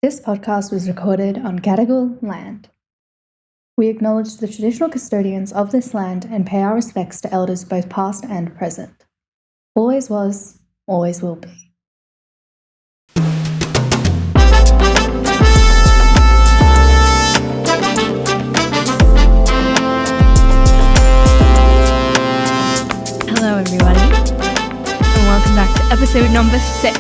This podcast was recorded on Gadigal land. We acknowledge the traditional custodians of this land and pay our respects to elders both past and present. Always was, always will be. Hello everybody, and welcome back to episode number 6.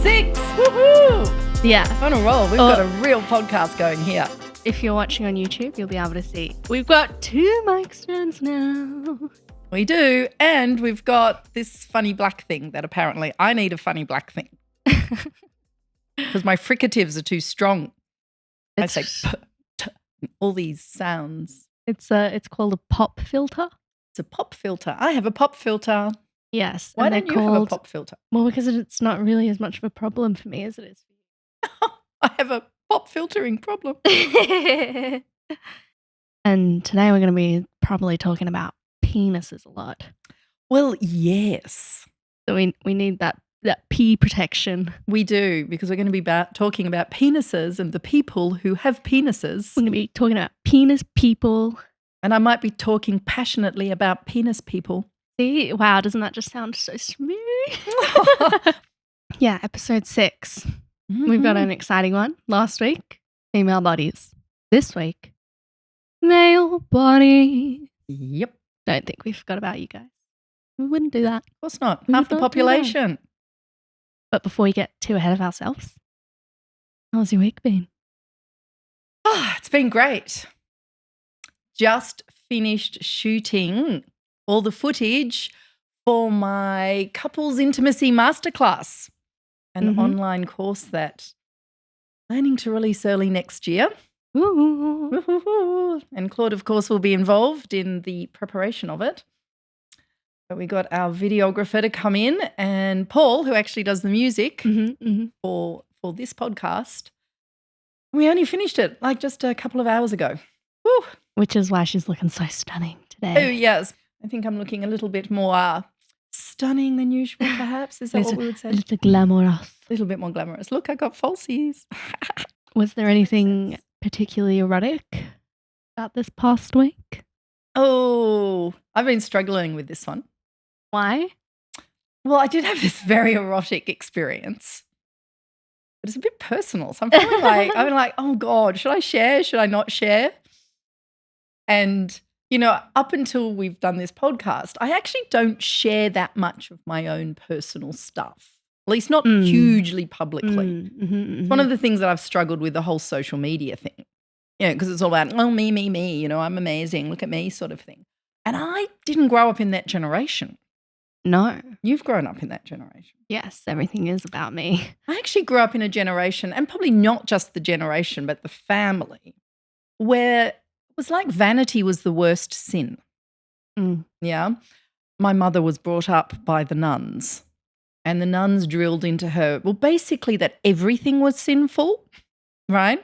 6! Woohoo! Yeah. On a roll. We've got a real podcast going here. If you're watching on YouTube, you'll be able to see we've got 2 mic stands now. We do. And we've got this funny black thing that apparently I need a funny black thing. Because my fricatives are too strong. I say p, t, all these sounds. It's called a pop filter. It's a pop filter. I have a pop filter. Yes. Why don't you have a pop filter? Well, because it's not really as much of a problem for me as it is for you. I have a pop filtering problem. And today we're going to be probably talking about penises a lot. Well, yes. So we need that pee protection. We do, because we're going to be talking about penises and the people who have penises. We're going to be talking about penis people. And I might be talking passionately about penis people. See? Wow, doesn't that just sound so smooth? Yeah, episode 6. Mm-hmm. We've got an exciting one. Last week, female bodies. This week, male bodies. Yep. Don't think we forgot about you guys. We wouldn't do that. Of course not. We Half the would not do that. population. But before we get too ahead of ourselves, how's your week been? Oh, it's been great. Just finished shooting all the footage for my couples intimacy masterclass, an online course that I'm planning to release early next year. Ooh. Woo-hoo-hoo. And Claude, of course, will be involved in the preparation of it. But we got our videographer to come in, and Paul, who actually does the music for this podcast. We only finished it like just a couple of hours ago. Woo. Which is why she's looking so stunning Oh, today. yes. I think I'm looking a little bit more stunning than usual, perhaps. Is that what we would say? A little glamorous. A little bit more glamorous. Look, I got falsies. Was there anything particularly erotic about this past week? Oh, I've been struggling with this one. Why? Well, I did have this very erotic experience. But it's a bit personal. So I'm feeling like, oh God, should I share? Should I not share? And, you know, up until we've done this podcast, I actually don't share that much of my own personal stuff, at least not hugely publicly. It's one of the things that I've struggled with, the whole social media thing, you know, because it's all about, oh, me, you know, I'm amazing, look at me sort of thing. And I didn't grow up in that generation. No. You've grown up in that generation. Yes, everything is about me. I actually grew up in a generation, and probably not just the generation, but the family, where it was like vanity was the worst sin. Yeah. My mother was brought up by the nuns, and the nuns drilled into her, well, basically that everything was sinful, right?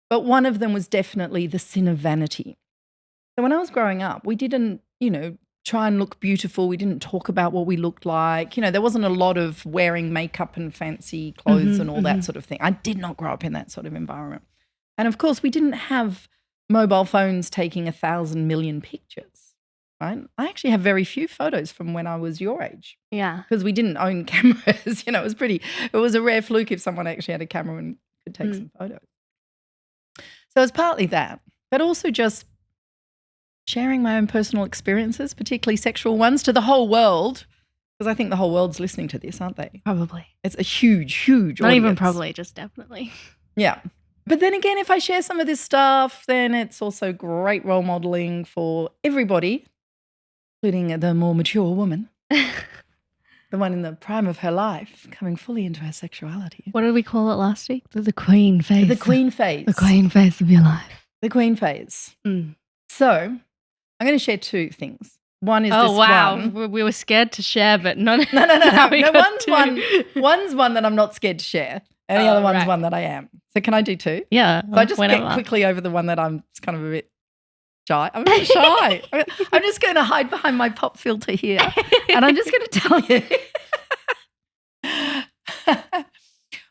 But one of them was definitely the sin of vanity. So when I was growing up, we didn't, you know, try and look beautiful. We didn't talk about what we looked like. You know, there wasn't a lot of wearing makeup and fancy clothes and all that sort of thing. I did not grow up in that sort of environment. And of course, we didn't have mobile phones taking 1,000 million pictures, right? I actually have very few photos from when I was your age. Yeah. Because we didn't own cameras. You know, it was a rare fluke if someone actually had a camera and could take some photos. So it's partly that, but also just sharing my own personal experiences, particularly sexual ones, to the whole world, because I think the whole world's listening to this, aren't they? Probably. It's a huge, huge Not audience. even probably, just definitely. Yeah. But then again, if I share some of this stuff, then it's also great role modeling for everybody, including the more mature woman, the one in the prime of her life, coming fully into her sexuality. What did we call it last week? The queen phase. The queen phase. The queen phase of your life. The queen phase. So I'm going to share 2 things. One is Oh, this wow. one. We were scared to share, but no. No, one's one that I'm not scared to share. And the other one's right. one that I am. So can I do 2? Yeah. So I just get quickly over the one that I'm kind of a bit shy. I'm a bit shy. I'm just going to hide behind my pop filter here. And I'm just going to tell you.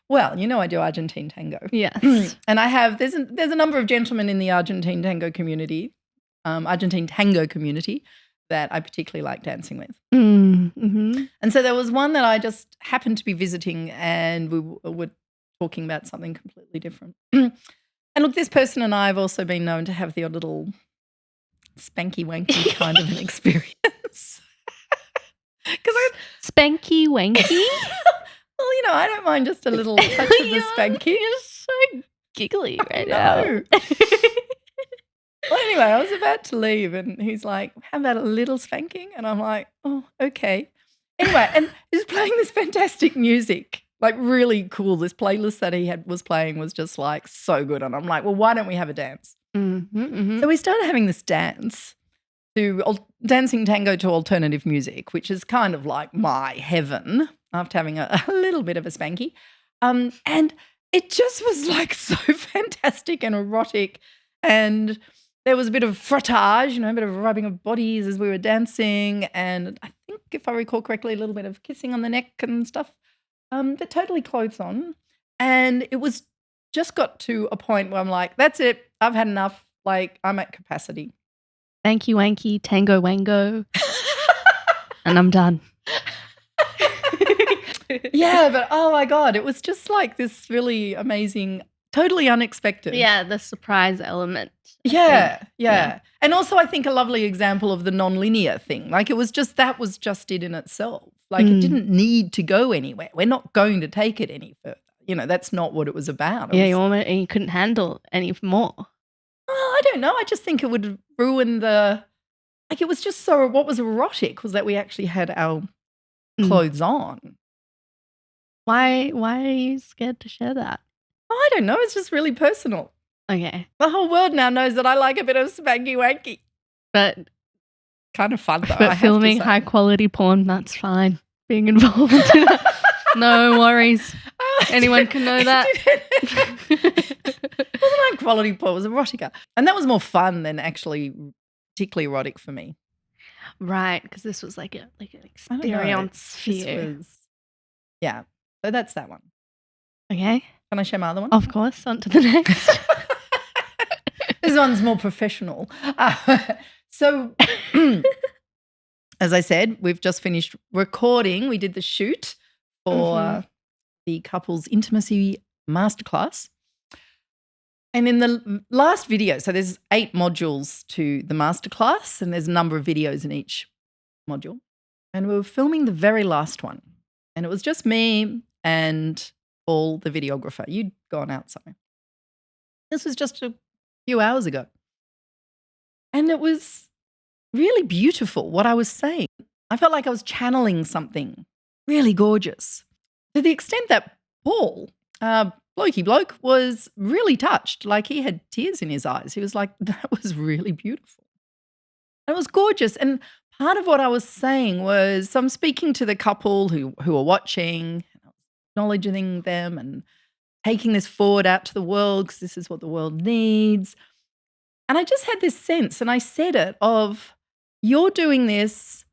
Well, you know I do Argentine tango. Yes. And I have, there's a number of gentlemen in the Argentine tango community that I particularly like dancing with. Mm-hmm. And so there was one that I just happened to be visiting, and we were talking about something completely different. And look, this person and I have also been known to have the odd little spanky wanky kind of an experience. Spanky wanky? Well, you know, I don't mind just a little touch of the spanky. You're so giggly right now. Well, anyway, I was about to leave and he's like, how about a little spanking? And I'm like, oh, okay. Anyway, and he's playing this fantastic music, like really cool. This playlist that he was playing was just like so good. And I'm like, well, why don't we have a dance? Mm-hmm, mm-hmm. So we started having this dance to dancing tango to alternative music, which is kind of like my heaven after having a little bit of a spanky. And it just was like so fantastic and erotic. And there was a bit of frottage, you know, a bit of rubbing of bodies as we were dancing. And I think if I recall correctly, a little bit of kissing on the neck and stuff. But totally clothes on. And it was just got to a point where I'm like, that's it. I've had enough. Like, I'm at capacity. Spanky wanky, tango wango. And I'm done. Yeah, but oh my God, it was just like this really amazing, totally unexpected. Yeah, the surprise element. Yeah. And also I think a lovely example of the non-linear thing. Like that was just it in itself. Like it didn't need to go anywhere. We're not going to take it any further. You know, that's not what it was about. You couldn't handle any more. Well, I don't know. I just think it would ruin it was just so, what was erotic was that we actually had our clothes on. Why are you scared to share that? Oh, I don't know. It's just really personal. Okay. The whole world now knows that I like a bit of spanky wanky. But kind of fun though. But filming high quality porn, that's fine. Being involved in it. No worries. Anyone can know that. It wasn't high quality porn, it was erotica. And that was more fun than actually particularly erotic for me. Right, because this was like an experience for you. Yeah. So that's that one. Okay. Can I share my other one? Of course, on to the next. This one's more professional. So, as I said, we've just finished recording. We did the shoot for the couple's intimacy masterclass. And in the last video, so there's 8 modules to the masterclass and there's a number of videos in each module. And we were filming the very last one. And it was just me and Paul, the videographer. You'd gone out somewhere. This was just a few hours ago. And it was really beautiful what I was saying. I felt like I was channeling something really gorgeous. To the extent that Paul, blokey bloke, was really touched. Like he had tears in his eyes. He was like, that was really beautiful. And it was gorgeous. And part of what I was saying was, so I'm speaking to the couple who are watching, acknowledging them and taking this forward out to the world because this is what the world needs. And I just had this sense, and I said it, of you're doing this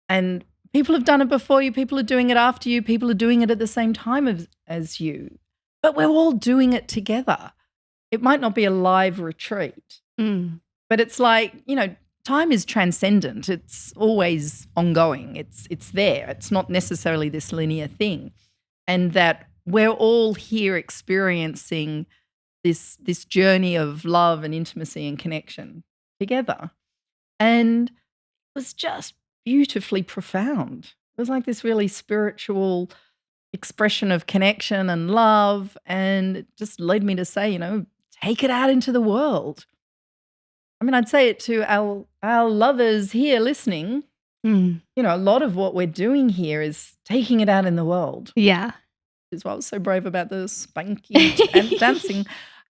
and people have done it before you, people are doing it after you, people are doing it at the same time as you, but we're all doing it together. It might not be a live retreat, but it's like, you know, time is transcendent. It's always ongoing. It's there. It's not necessarily this linear thing. And that we're all here experiencing this journey of love and intimacy and connection together. And it was just beautifully profound. It was like this really spiritual expression of connection and love. And it just led me to say, you know, take it out into the world. I mean, I'd say it to our lovers here listening. You know, a lot of what we're doing here is taking it out in the world. Yeah. Which is why I was so brave about the spanky and dancing.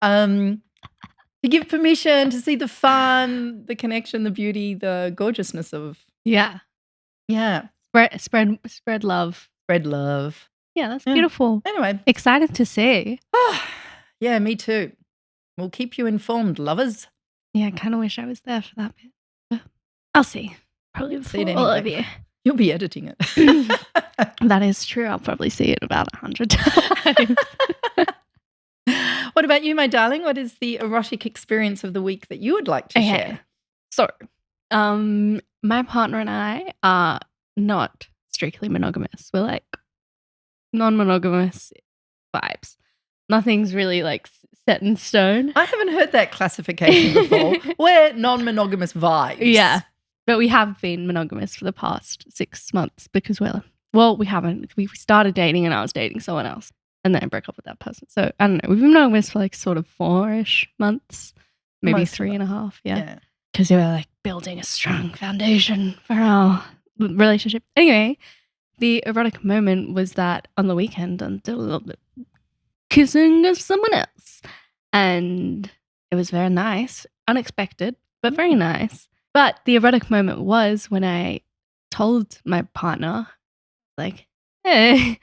To give permission to see the fun, the connection, the beauty, the gorgeousness of. Yeah. Spread love. Spread love. Yeah, that's beautiful. Anyway. Excited to see. Yeah, me too. We'll keep you informed, lovers. Yeah, I kind of wish I was there for that bit. I'll see. Probably before all of you. You'll be editing it. That is true. I'll probably see it about 100 times. What about you, my darling? What is the erotic experience of the week that you would like to share? So, my partner and I are not strictly monogamous. We're like non-monogamous vibes. Nothing's really like set in stone. I haven't heard that classification before. We're non-monogamous vibes. Yeah. But we have been monogamous for the past 6 months because we haven't. We started dating and I was dating someone else and then I broke up with that person. So I don't know. We've been monogamous for like sort of 4-ish months, maybe Most of 3.5. Yeah. Because we were like building a strong foundation for our relationship. Anyway, the erotic moment was that on the weekend I did a little bit kissing of someone else. And it was very nice, unexpected, but very nice. But the erotic moment was when I told my partner, like, hey,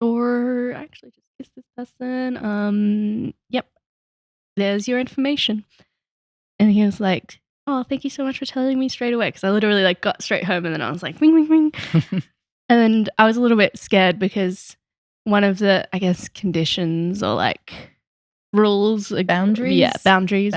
or actually just kiss this person. Yep, there's your information. And he was like, oh, thank you so much for telling me straight away. Because I literally like got straight home and then I was like, ring, ring, ring. And I was a little bit scared because one of the, I guess, conditions or like rules. Boundaries? Yeah, boundaries.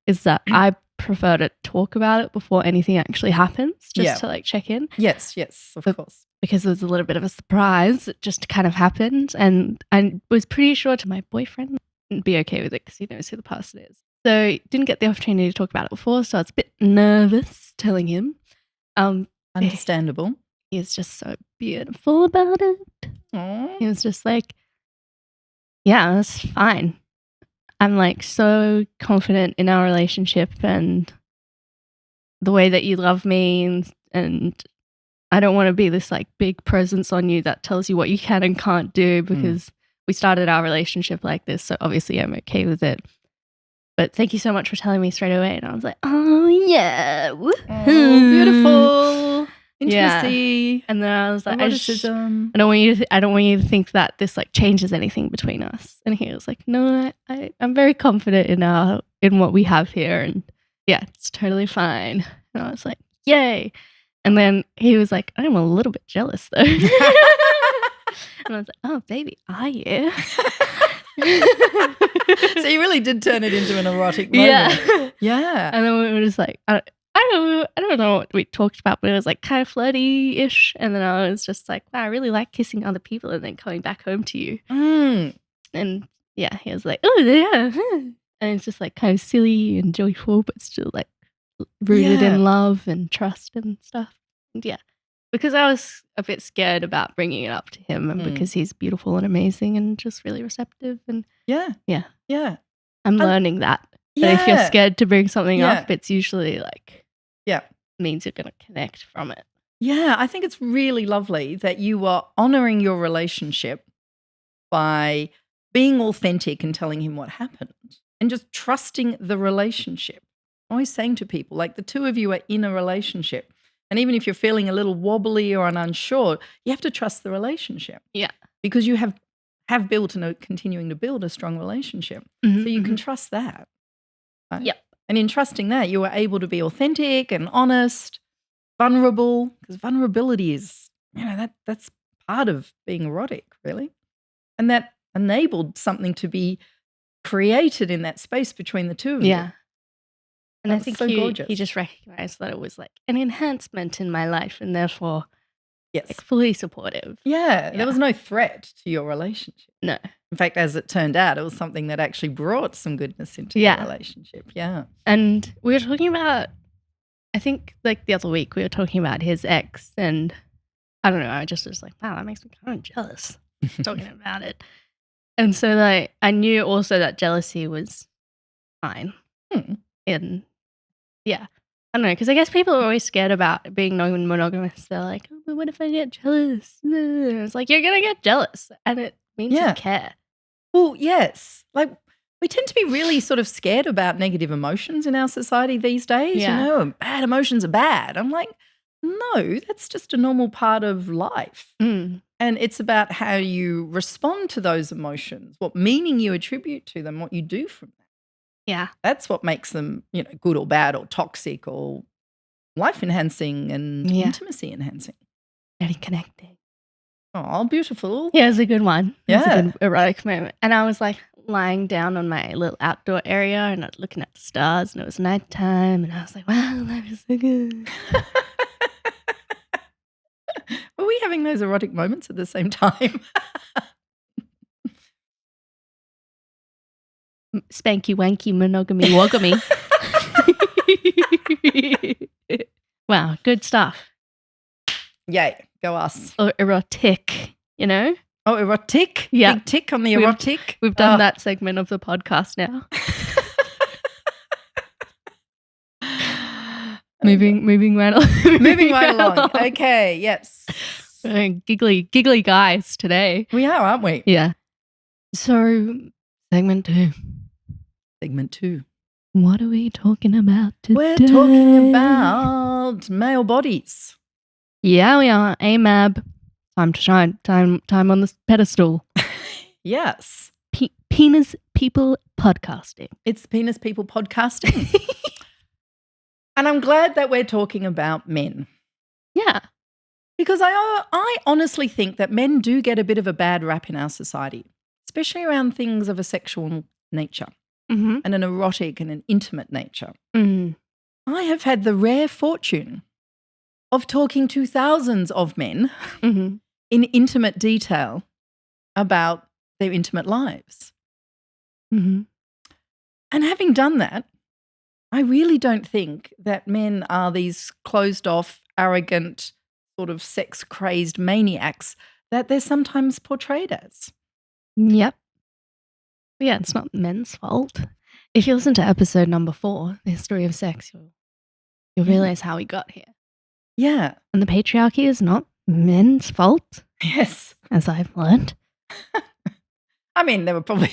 Is that I prefer to talk about it before anything actually happens, just to like check in. Yes, of course. Because it was a little bit of a surprise. It just kind of happened. And I was pretty sure to my boyfriend would be okay with it because he knows who the person is. So didn't get the opportunity to talk about it before. So I was a bit nervous telling him. Understandable. He was just so beautiful about it. Aww. He was just like, yeah, that's fine. I'm like so confident in our relationship and the way that you love me and I don't want to be this like big presence on you that tells you what you can and can't do because we started our relationship like this. So obviously I'm okay with it. But thank you so much for telling me straight away. And I was like, oh yeah. Oh, beautiful. Intimacy. Yeah. And then I was like, eroticism. I don't want you to think that this like changes anything between us. And he was like, no, I'm very confident in what we have here. And yeah, it's totally fine. And I was like, yay. And then he was like, I'm a little bit jealous though. And I was like, oh baby, are you? So you really did turn it into an erotic moment. Yeah. And then we were just like, I don't know what we talked about, but it was like kind of flirty-ish. And then I was just like, wow, I really like kissing other people and then coming back home to you. And yeah, he was like, oh yeah. And it's just like kind of silly and joyful, but still like rooted in love and trust and stuff. And yeah, because I was a bit scared about bringing it up to him and because he's beautiful and amazing and just really receptive. And yeah. I'm learning that. But if you're scared to bring something up, it's usually like, means you're going to connect from it. Yeah, I think it's really lovely that you are honoring your relationship by being authentic and telling him what happened and just trusting the relationship. I'm always saying to people, like the two of you are in a relationship. And even if you're feeling a little wobbly or unsure, you have to trust the relationship. Yeah. Because you have built and are continuing to build a strong relationship. So you can trust that. Right? Yep. And in trusting that, you are able to be authentic and honest, vulnerable, because vulnerability is, that's part of being erotic, really. And that enabled something to be created in that space between the two of you. Yeah. And I think so gorgeous. He just recognized that it was like an enhancement in my life and therefore Yes. fully supportive. Yeah, there was no threat to your relationship. No. In fact, as it turned out, it was something that actually brought some goodness into the relationship. Yeah. And we were talking about, I think like the other week, we were talking about his ex and I don't know, I just was like, wow, that makes me kind of jealous talking about it. And so like, I knew also that jealousy was fine. And yeah, I don't know, because I guess people are always scared about being non-monogamous. They're like, oh, but what if I get jealous? It's like, you're going to get jealous and it means you care. Well, yes. Like we tend to be really sort of scared about negative emotions in our society these days. Yeah. You know, and bad emotions are bad. I'm like, no, that's just a normal part of life. And it's about how you respond to those emotions, what meaning you attribute to them, what you do from that. Yeah. That's what makes them, good or bad or toxic or life enhancing and intimacy enhancing. Very connecting. Oh, beautiful. Yeah, it was a good one. It was Yeah. a good erotic moment. And I was like lying down on my little outdoor area and I was looking at the stars and it was nighttime and I was like, wow, life is so good. Were we having those erotic moments at the same time? Spanky wanky monogamy wogamy. Wow, good stuff. Yay, go us. Or erotic, you know? Oh, erotic? Yeah. Big tick on the erotic? We've done that segment of the podcast now. Moving right along. Moving right along. Okay, yes. Giggly guys today. We are, aren't we? Yeah. So, segment 2. Segment 2. What are we talking about today? We're talking about male bodies. Yeah, we are. AMAB. Time to shine. Time on the pedestal. Yes. Penis people podcasting. It's Penis People Podcasting. And I'm glad that we're talking about men. Yeah. Because I honestly think that men do get a bit of a bad rap in our society, especially around things of a sexual nature Mm-hmm. and an erotic and an intimate nature. Mm. I have had the rare fortune of talking to thousands of men Mm-hmm. in intimate detail about their intimate lives. Mm-hmm. And having done that, I really don't think that men are these closed off, arrogant, sort of sex-crazed maniacs that they're sometimes portrayed as. Yep. Yeah, it's not men's fault. If you listen to episode number 4, the history of sex, you'll realize how we got here. Yeah. And the patriarchy is not men's fault, Yes. as I've learned. I mean, there were probably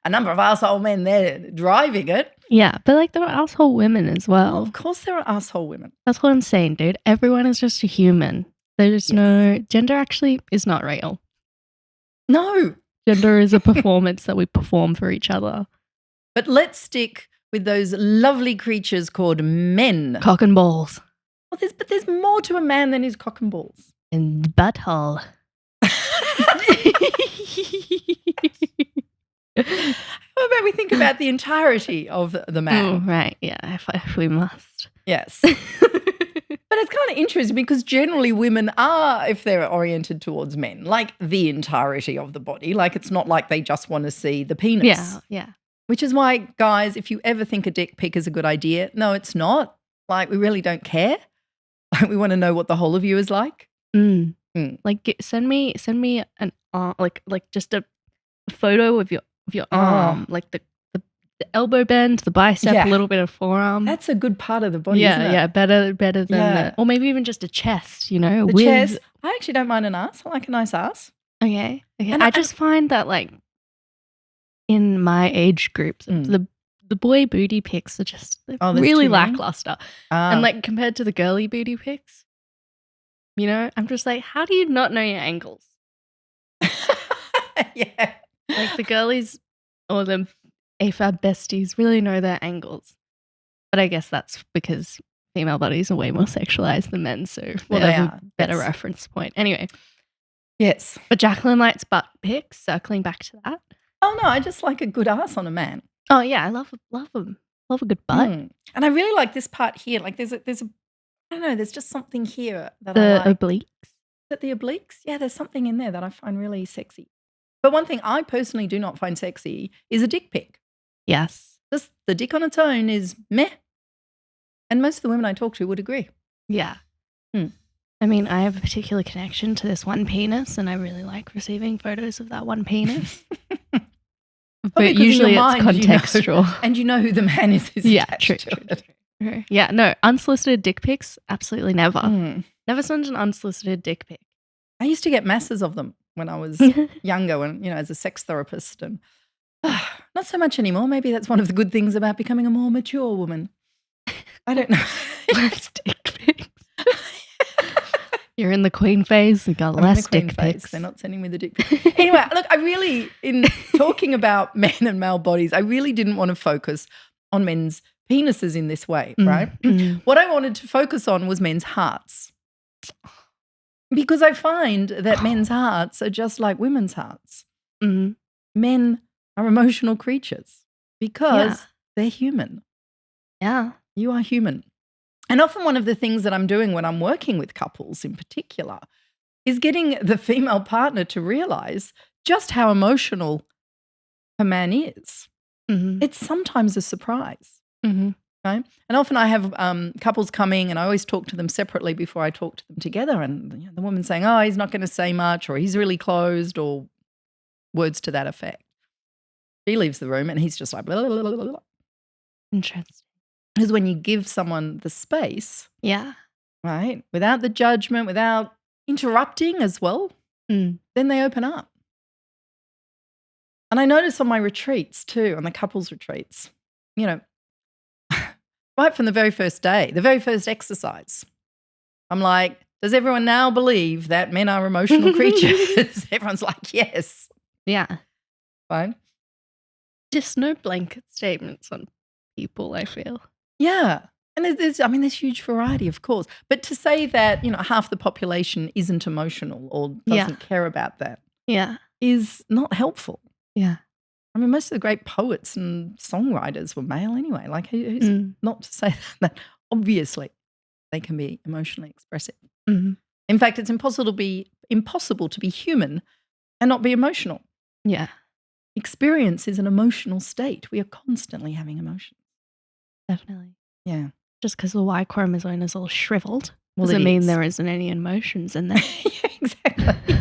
a number of asshole men there driving it. Yeah, but like there are asshole women as Well, well. of course there are asshole women. That's what I'm saying, dude. Everyone is just a human. There's no gender actually is not real. No. Gender is a performance that we perform for each other. But let's stick with those lovely creatures called men. Cock and balls. Well, there's more to a man than his cock and balls. And butthole. How about we think about the entirety of the man? Oh, right, yeah, if we must. Yes. But it's kind of interesting because generally women are, if they're oriented towards men, like the entirety of the body. Like it's not like they just want to see the penis. Yeah, yeah. Which is why, guys, if you ever think a dick pic is a good idea, no, it's not. Like we really don't care. We want to know what the whole of you is like. Mm. Mm. Like send me an arm, like just a photo of your arm, like the elbow bend, the bicep, Yeah. a little bit of forearm. That's a good part of the body, isn't it? Yeah, better than Yeah. or maybe even just a chest, you know, The with chest. I actually don't mind an ass. I like a nice ass. Okay. And I just find that like in my age groups, Mm. the boy booty pics are just there's really too many? lackluster, and like compared to the girly booty pics, you know, I'm just like, how do you not know your angles? yeah. Like the girlies or the AFAB besties really know their angles. But I guess that's because female bodies are way more sexualized than men, so Well, they they have are, a better yes. reference point. Anyway, Yes. but Jacqueline likes butt pics, circling back to that. Oh, no, I just like a good ass on a man. Oh yeah, I love them. Love a good butt. Mm. And I really like this part here. Like there's a I don't know, there's just something here that I The like. obliques. Is it the obliques? Yeah, there's something in there that I find really sexy. But one thing I personally do not find sexy is a dick pic. Yes. Just the dick on its own is meh. And most of the women I talk to would agree. Yeah. Hmm. I mean, I have a particular connection to this one penis, and I really like receiving photos of that one penis. Probably But 'cause in your usually it's mind, you know- contextual. And you know who the man is who's Yeah, attached true, to true, it. true. Yeah, no, unsolicited dick pics, absolutely never. Mm. Never sent an unsolicited dick pic. I used to get masses of them when I was younger, when as a sex therapist, and not so much anymore. Maybe that's one of the good things about becoming a more mature woman. I don't know. Less dick pics. You're in the queen phase. You got I'm in less the queen dick phase. pics. They're not sending me the dick pics. Anyway, look, I really, in talking about men and male bodies, I really didn't want to focus on men's penises in this way, right? Mm. What I wanted to focus on was men's hearts. Because I find that men's hearts are just like women's hearts. Mm-hmm. Men are emotional creatures because they're human. Yeah. You are human. And often one of the things that I'm doing when I'm working with couples in particular is getting the female partner to realize just how emotional her man is. Mm-hmm. It's sometimes a surprise. Mm-hmm. Right? And often I have couples coming and I always talk to them separately before I talk to them together. And the woman's saying, oh, he's not going to say much, or he's really closed, or words to that effect. She leaves the room and he's just like, blah, blah, blah, blah, blah. Interesting. Because when you give someone the space, Yeah. right, without the judgment, without interrupting as well, then they open up. And I notice on my retreats too, on the couples retreats, right from the very first day, the very first exercise, I'm like, does everyone now believe that men are emotional creatures? Everyone's like, yes. Yeah. Fine. Just no blanket statements on people, I feel. Yeah. And there's huge variety, of course. But to say that, half the population isn't emotional or doesn't care about that is not helpful. Yeah. I mean, most of the great poets and songwriters were male anyway. Like, who's not to say that obviously they can be emotionally expressive. Mm-hmm. In fact, it's impossible to be human and not be emotional. Yeah. Experience is an emotional state. We are constantly having emotions. Definitely. Yeah. Just because the Y chromosome is all shriveled Well, doesn't mean there isn't any emotions in there. Yeah, exactly.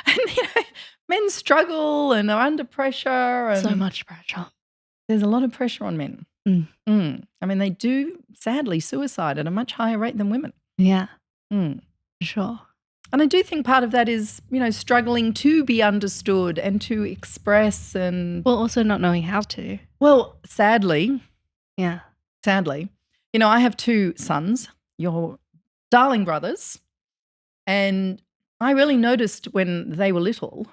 And men struggle and are under pressure. And so much pressure. There's a lot of pressure on men. I mean, they do, sadly, suicide at a much higher rate than women. Yeah. Sure. And I do think part of that is, struggling to be understood and to express and... Well, also not knowing how to. Well, sadly. Yeah. Sadly. I have 2 sons, your darling brothers, and I really noticed when they were little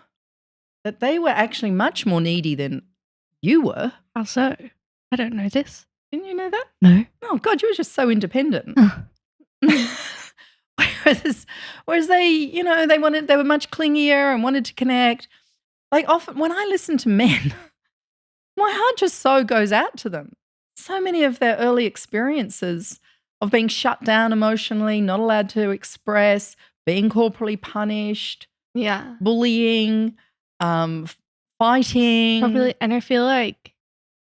that they were actually much more needy than you were. How so? I don't know this. Didn't you know that? No. Oh, God, you were just so independent. Whereas they, they were much clingier and wanted to connect. Like often when I listen to men, my heart just so goes out to them. So many of their early experiences of being shut down emotionally, not allowed to express, being corporally punished, bullying, fighting. Probably, and I feel like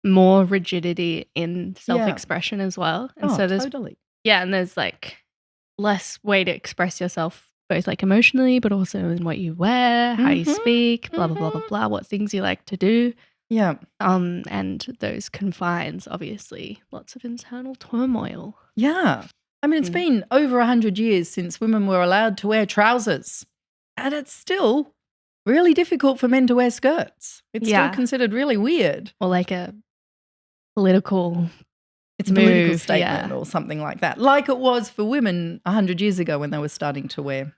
more rigidity in self-expression as well. And so there's totally. Yeah, and there's like less way to express yourself, both like emotionally, but also in what you wear, how you speak, blah, blah, blah, blah, blah, what things you like to do. Yeah. And those confines, obviously, lots of internal turmoil. Yeah. I mean, it's been over 100 years since women were allowed to wear trousers. And it's still really difficult for men to wear skirts. It's still considered really weird. Or like a political... It's a political statement or something like that. Like it was for women 100 years ago when they were starting to wear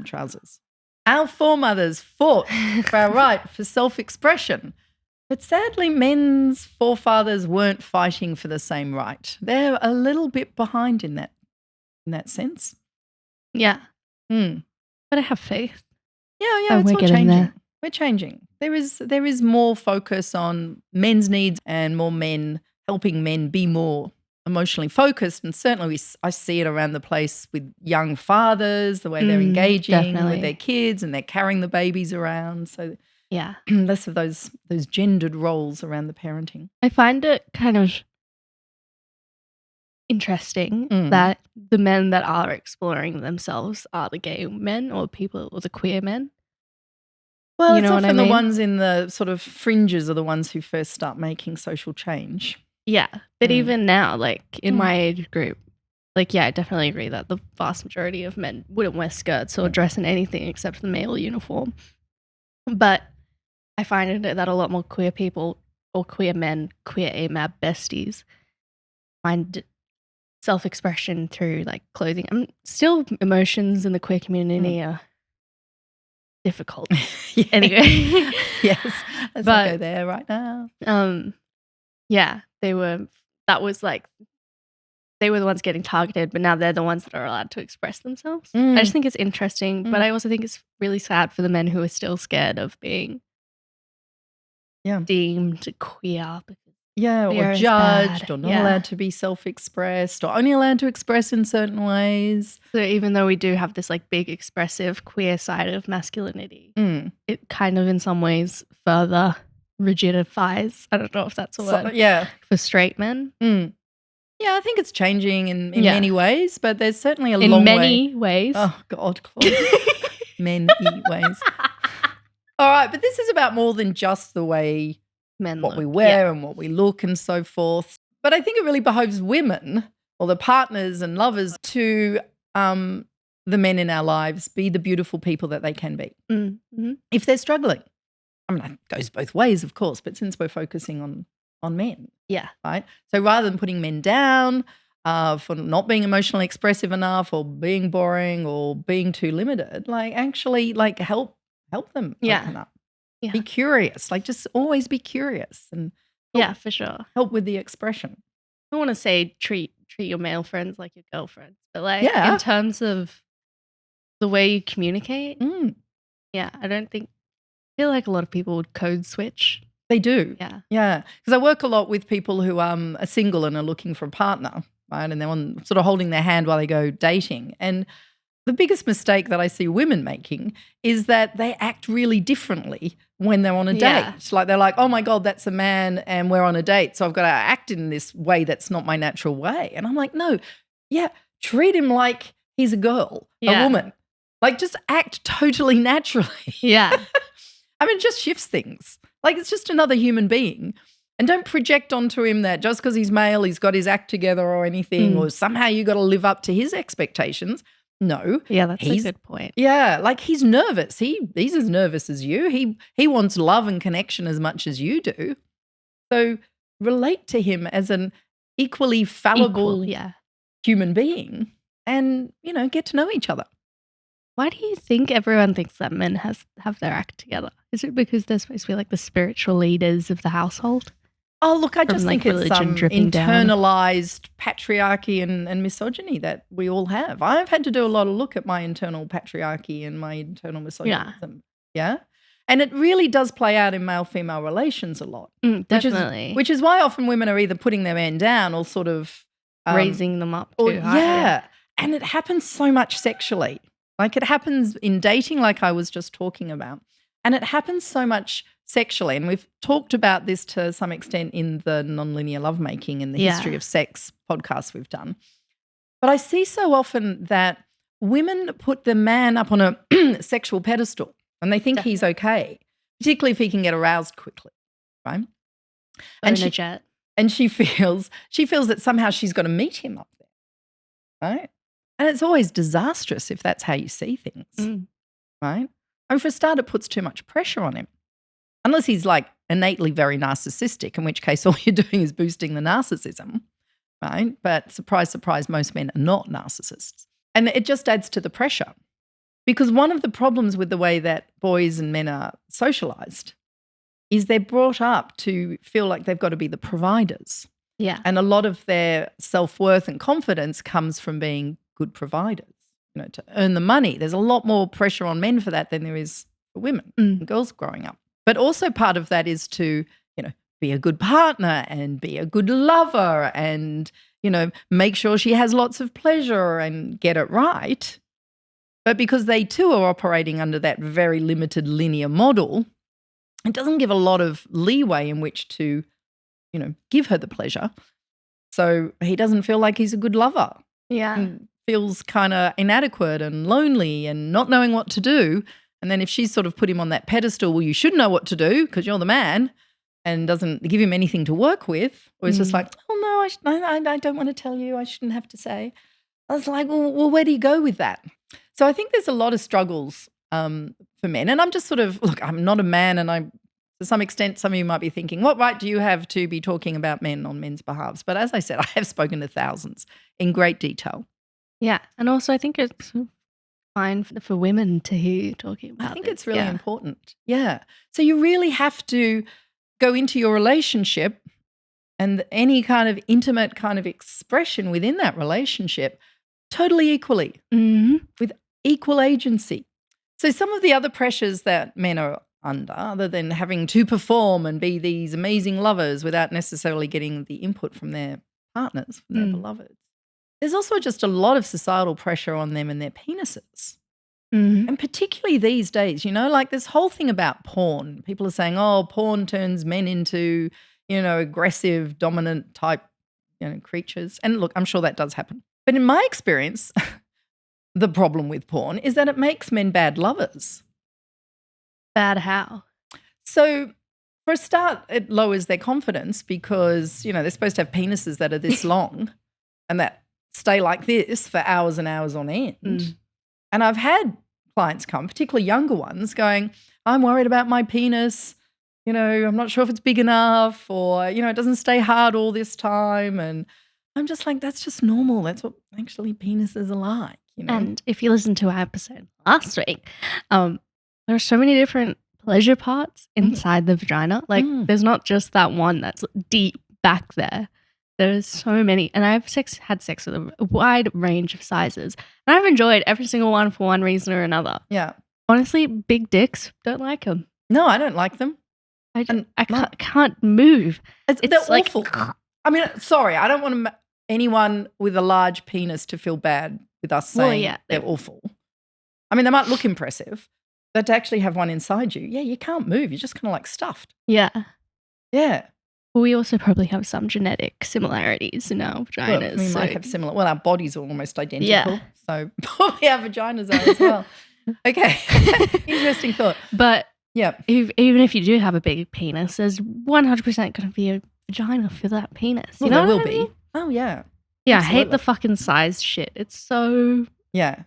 trousers. Our foremothers fought for our right for self-expression. But sadly, men's forefathers weren't fighting for the same right. They're a little bit behind in that sense. Yeah. But I have faith. Yeah, it's all changing. There. We're changing. There is more focus on men's needs and more men helping men be more emotionally focused. And certainly I see it around the place with young fathers, the way they're engaging with their kids and they're carrying the babies around. So less of those gendered roles around the parenting. I find it kind of interesting that the men that are exploring themselves are the gay men or people or the queer men. Well, it's often the ones in the sort of fringes are the ones who first start making social change. Yeah, but even now, like in my age group, like, I definitely agree that the vast majority of men wouldn't wear skirts or dress in anything except the male uniform. But I find that a lot more queer people or queer men, queer AMAB besties, find self-expression through like clothing. Still emotions in the queer community are difficult. Anyway. Yes, let's not go there right now. That was like they were the ones getting targeted, but now they're the ones that are allowed to express themselves. I Mm. just think it's interesting, but I also think it's really sad for the men who are still scared of being deemed queer. Yeah, Queer or is judged, bad. or not Yeah. allowed to be self-expressed, or only allowed to express in certain ways. So even though we do have this like big expressive queer side of masculinity, it kind of in some ways further rigidifies, I don't know if that's a word, for straight men. Yeah, I think it's changing in many ways, but there's certainly a long way. In many ways. Oh, God, Claude. Many ways. All right, but this is about more than just the way Men what look. we wear and what we look and so forth. But I think it really behoves women or the partners and lovers to the men in our lives be the beautiful people that they can be. Mm-hmm. If they're struggling. I mean, it goes both ways, of course, but since we're focusing on men. Yeah. Right? So rather than putting men down for not being emotionally expressive enough or being boring or being too limited, like actually like help them open up. Yeah. Be curious. Like just always be curious and for sure. help with the expression. I don't want to say treat your male friends like your girlfriends, but like in terms of the way you communicate, I feel like a lot of people would code switch. They do. Yeah. Because I work a lot with people who are single and are looking for a partner, right? And they're sort of holding their hand while they go dating. And the biggest mistake that I see women making is that they act really differently when they're on a date. Like they're like, oh my God, that's a man and we're on a date, so I've got to act in this way that's not my natural way. And I'm like, no, treat him like he's a girl, a woman. Like just act totally naturally. Yeah. I mean, it just shifts things. Like it's just another human being. And don't project onto him that just because he's male, he's got his act together or anything, or somehow you got to live up to his expectations. No. Yeah, that's a good point. Yeah, like he's nervous. He's as nervous as you. He wants love and connection as much as you do. So relate to him as an equally fallible human being and, get to know each other. Why do you think everyone thinks that men have their act together? Is it because they're supposed to be like the spiritual leaders of the household? Oh, look, I just think it's internalized patriarchy and misogyny that we all have. I've had to do a lot of look at my internal patriarchy and my internal misogynism. Yeah. And it really does play out in male-female relations a lot. Definitely. Which is why often women are either putting their men down or sort of raising them up too high. Yeah. And it happens so much sexually. Like it happens in dating, like I was just talking about. And it happens so much sexually. And we've talked about this to some extent in the nonlinear lovemaking and the history of sex podcasts we've done. But I see so often that women put the man up on a sexual pedestal and they think he's okay, particularly if he can get aroused quickly, right? And she feels that somehow she's got to meet him up there, right? And it's always disastrous if that's how you see things, right? I mean, for a start, it puts too much pressure on him. Unless he's like innately very narcissistic, in which case all you're doing is boosting the narcissism, right? But surprise, surprise, most men are not narcissists. And it just adds to the pressure. Because one of the problems with the way that boys and men are socialized is they're brought up to feel like they've got to be the providers. Yeah. And a lot of their self-worth and confidence comes from being good providers, to earn the money. There's a lot more pressure on men for that than there is for women and girls growing up. But also part of that is to, be a good partner and be a good lover and, make sure she has lots of pleasure and get it right. But because they too are operating under that very limited linear model, it doesn't give a lot of leeway in which to, give her the pleasure. So he doesn't feel like he's a good lover. Yeah. And feels kind of inadequate and lonely and not knowing what to do. And then if she's sort of put him on that pedestal, well, you should know what to do because you're the man, and doesn't give him anything to work with, or it's just like, oh, no, I don't want to tell you. I shouldn't have to say. I was like, well, where do you go with that? So I think there's a lot of struggles for men. And I'm just sort of, look, I'm not a man, and to some extent, some of you might be thinking, what right do you have to be talking about men on men's behalves? But as I said, I have spoken to thousands in great detail. Yeah. And also I think it's fine for women to hear you talking about I think it's really important. Yeah. So you really have to go into your relationship and any kind of intimate kind of expression within that relationship totally equally with equal agency. So some of the other pressures that men are under, other than having to perform and be these amazing lovers without necessarily getting the input from their partners, from their beloveds, there's also just a lot of societal pressure on them and their penises. And particularly these days, like this whole thing about porn. People are saying, oh, porn turns men into, aggressive, dominant type, creatures. And look, I'm sure that does happen. But in my experience, the problem with porn is that it makes men bad lovers. Bad how? So for a start, it lowers their confidence because, they're supposed to have penises that are this long and that stay like this for hours and hours on end. And I've had clients come, particularly younger ones, going, I'm worried about my penis. I'm not sure if it's big enough or, it doesn't stay hard all this time. And I'm just like, that's just normal. That's what actually penises are like. And if you listen to our episode last week, there are so many different pleasure parts inside the vagina. Like there's not just that one that's deep back there. There's so many. And I've had sex with a wide range of sizes. And I've enjoyed every single one for one reason or another. Yeah. Honestly, big dicks, don't like them. No, I don't like them. I can't move. They're awful. I mean, sorry, I don't want anyone with a large penis to feel bad with us saying they're awful. I mean, they might look impressive, but to actually have one inside you, you can't move. You're just kind of like stuffed. Yeah. Yeah. We also probably have some genetic similarities in our vaginas. Well, we might have similar. Well, our bodies are almost identical. So probably our vaginas are as well. Okay. Interesting thought. But yeah, even if you do have a big penis, there's 100% going to be a vagina for that penis. Well, there will be. Oh, yeah. Yeah, absolutely. I hate the fucking size shit. It's so... Yeah.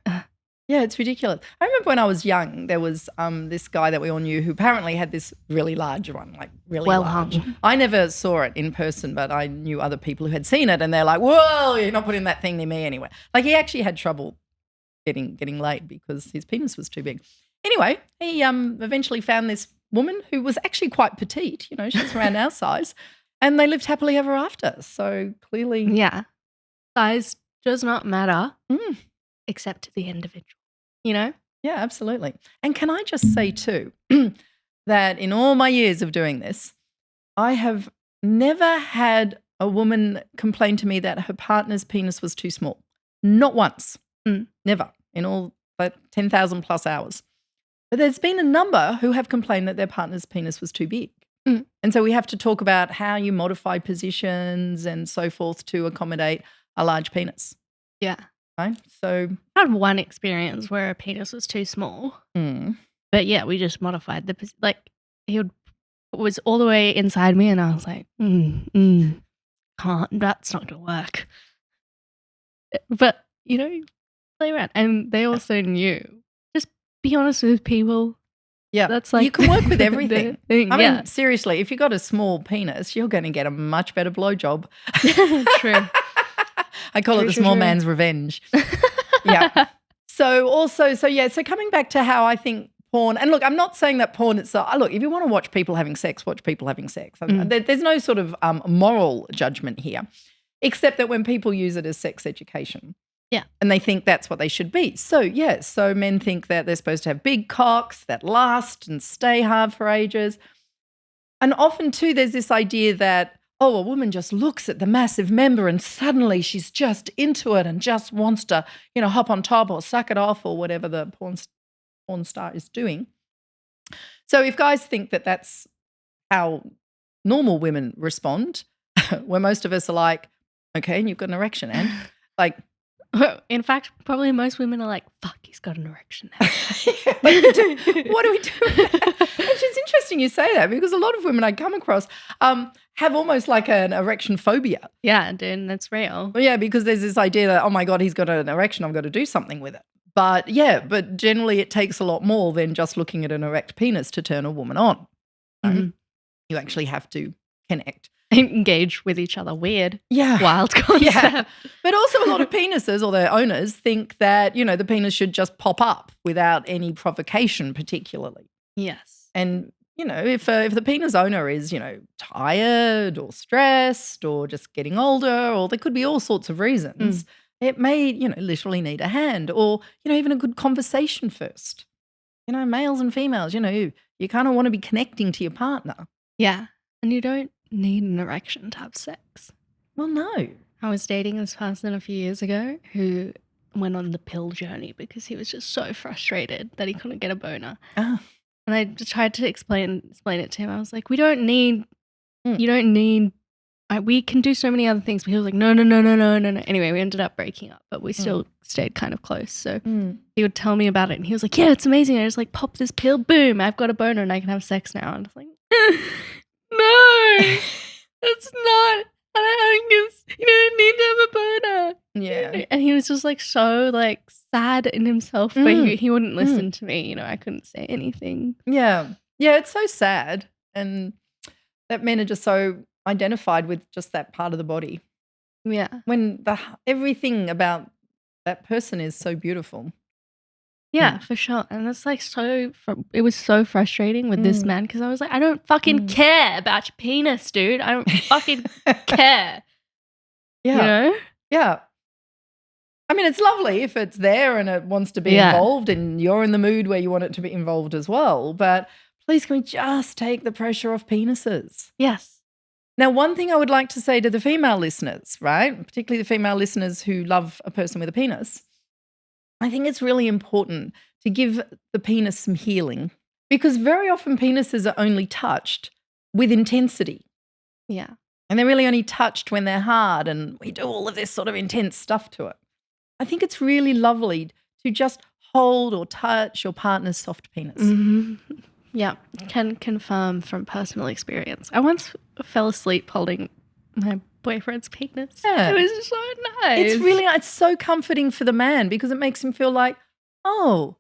Yeah, it's ridiculous. I remember when I was young, there was this guy that we all knew who apparently had this really large one, like really large. Hung. I never saw it in person, but I knew other people who had seen it and they're like, whoa, you're not putting that thing near me anyway. Like he actually had trouble getting laid because his penis was too big. Anyway, he eventually found this woman who was actually quite petite, she was around our size, and they lived happily ever after. So clearly. Yeah. Size does not matter except to the individual. Yeah, absolutely. And can I just say too that in all my years of doing this, I have never had a woman complain to me that her partner's penis was too small. Not once. Never. In all but 10,000 plus hours. But there's been a number who have complained that their partner's penis was too big. And so we have to talk about how you modify positions and so forth to accommodate a large penis. Yeah. Right? So I had one experience where a penis was too small. But yeah, we just modified the was all the way inside me and I was like, that's not gonna work. But play around. And they also knew. Just be honest with people. Yeah. That's like you can work with everything. I mean, seriously, if you've got a small penis, you're going to get a much better blowjob. True. I call it the small man's revenge. Yeah. So coming back to how I think porn, and look, I'm not saying that porn itself, look, if you want to watch people having sex, watch people having sex. There's no sort of moral judgment here, except that when people use it as sex education. Yeah. And they think that's what they should be. So men think that they're supposed to have big cocks that last and stay hard for ages. And often too, there's this idea that, a woman just looks at the massive member and suddenly she's just into it and just wants to, hop on top or suck it off or whatever the porn star is doing. So if guys think that that's how normal women respond, where most of us are like, okay, and you've got an erection, and like, in fact, probably most women are like, fuck, he's got an erection now. What do we do? Actually, it's interesting you say that because a lot of women I come across have almost like an erection phobia. Yeah, dude, that's real. Well, yeah, because there's this idea that, oh my God, he's got an erection, I've got to do something with it. But generally it takes a lot more than just looking at an erect penis to turn a woman on. You actually have to connect. Engage with each other. Weird. Yeah. Wild concept. Yeah. But also a lot of penises or their owners think that, the penis should just pop up without any provocation particularly. Yes. And if the penis owner is, tired or stressed or just getting older, or there could be all sorts of reasons, it may, literally need a hand, or, even a good conversation first. Males and females, you kind of want to be connecting to your partner. Yeah. And you don't need an erection to have sex. Well, no. I was dating this person a few years ago who went on the pill journey because he was just so frustrated that he couldn't get a boner. Ah. And I tried to explain it to him. I was like, you don't need, we can do so many other things. But he was like, no. Anyway, we ended up breaking up, but we still stayed kind of close. So he would tell me about it and he was like, yeah, it's amazing. I just like pop this pill, boom, I've got a boner and I can have sex now. And I was like, no, that's not. You don't need to have a boner. Yeah. And he was just like so like sad in himself, but he wouldn't listen to me. I couldn't say anything. Yeah. Yeah, it's so sad. And that men are just so identified with just that part of the body. Yeah. When everything about that person is so beautiful. Yeah, for sure. And it's like it was so frustrating with this man because I was like, I don't fucking care about your penis, dude. I don't fucking care. Yeah. Yeah. I mean, it's lovely if it's there and it wants to be involved and you're in the mood where you want it to be involved as well. But please, can we just take the pressure off penises? Yes. Now, one thing I would like to say to the female listeners, right, particularly the female listeners who love a person with a penis, I think it's really important to give the penis some healing because very often penises are only touched with intensity. Yeah. And they're really only touched when they're hard and we do all of this sort of intense stuff to it. I think it's really lovely to just hold or touch your partner's soft penis. Mm-hmm. Yeah, can confirm from personal experience. I once fell asleep holding my boyfriend's penis. Yeah. It was so nice. It's so comforting for the man because it makes him feel like, oh,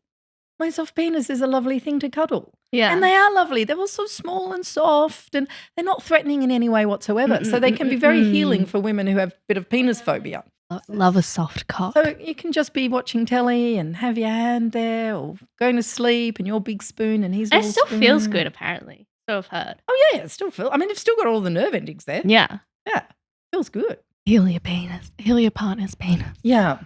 my soft penis is a lovely thing to cuddle. Yeah. And they are lovely. They're also small and soft and they're not threatening in any way whatsoever. So they can be very healing for women who have a bit of penis phobia. Love a soft cock. So you can just be watching telly and have your hand there or going to sleep and your big spoon and his little It still spoon. feels good, apparently. So I've heard. Oh, yeah, it still feels. I mean, you've still got all the nerve endings there. Yeah. Yeah, feels good. Heal your penis. Heal your partner's penis. Yeah.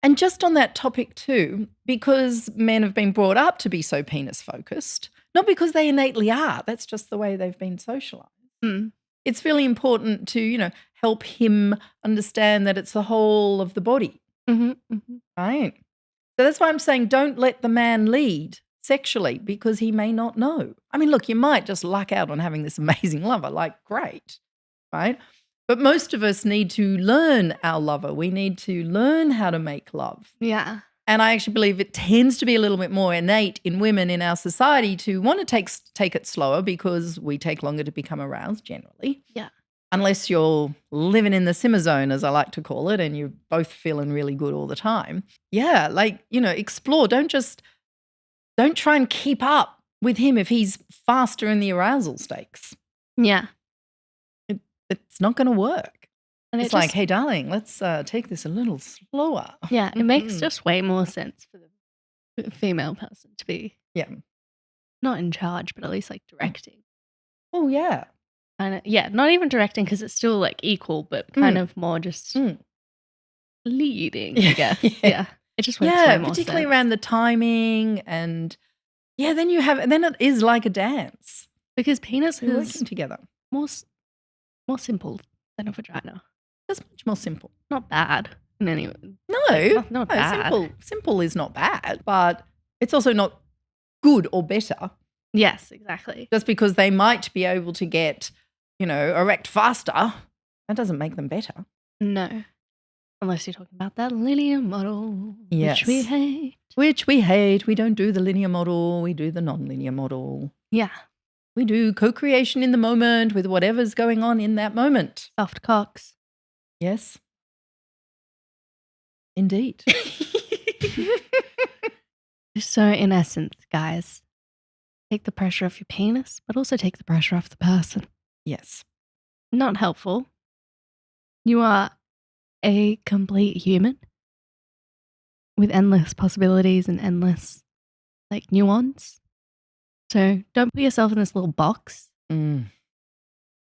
And just on that topic too, because men have been brought up to be so penis focused, not because they innately are, that's just the way they've been socialized. It's really important to, help him understand that it's the whole of the body. Right? So that's why I'm saying don't let the man lead sexually because he may not know. I mean, look, you might just luck out on having this amazing lover, like great, right? But most of us need to learn our lover. We need to learn how to make love. Yeah. And I actually believe it tends to be a little bit more innate in women in our society to want to take it slower because we take longer to become aroused generally. Yeah. Unless you're living in the simmer zone, as I like to call it, and you're both feeling really good all the time. Yeah, explore. Don't try and keep up with him if he's faster in the arousal stakes. Yeah. It's not going to work. And it's like, hey, darling, let's take this a little slower. Yeah, it makes just way more sense for the female person to be not in charge, but at least like directing. Oh, yeah. Not even directing because it's still like equal, but kind of more just leading, I guess. Yeah. It just makes way more particularly sense. around the timing and then it is like a dance. Because penis You're is working together. more simple than a vagina. It's much more simple. Not bad in any way. No, Not bad. Simple is not bad, but it's also not good or better. Yes, exactly. Just because they might be able to get, erect faster, that doesn't make them better. No. Unless you're talking about that linear model, Yes. which we hate. Which we hate. We don't do the linear model. We do the non-linear model. Yeah. We do co-creation in the moment with whatever's going on in that moment. Soft cocks. Yes. Indeed. So in essence, guys, take the pressure off your penis, but also take the pressure off the person. Yes. Not helpful. You are a complete human with endless possibilities and endless nuance. So don't put yourself in this little box. Mm.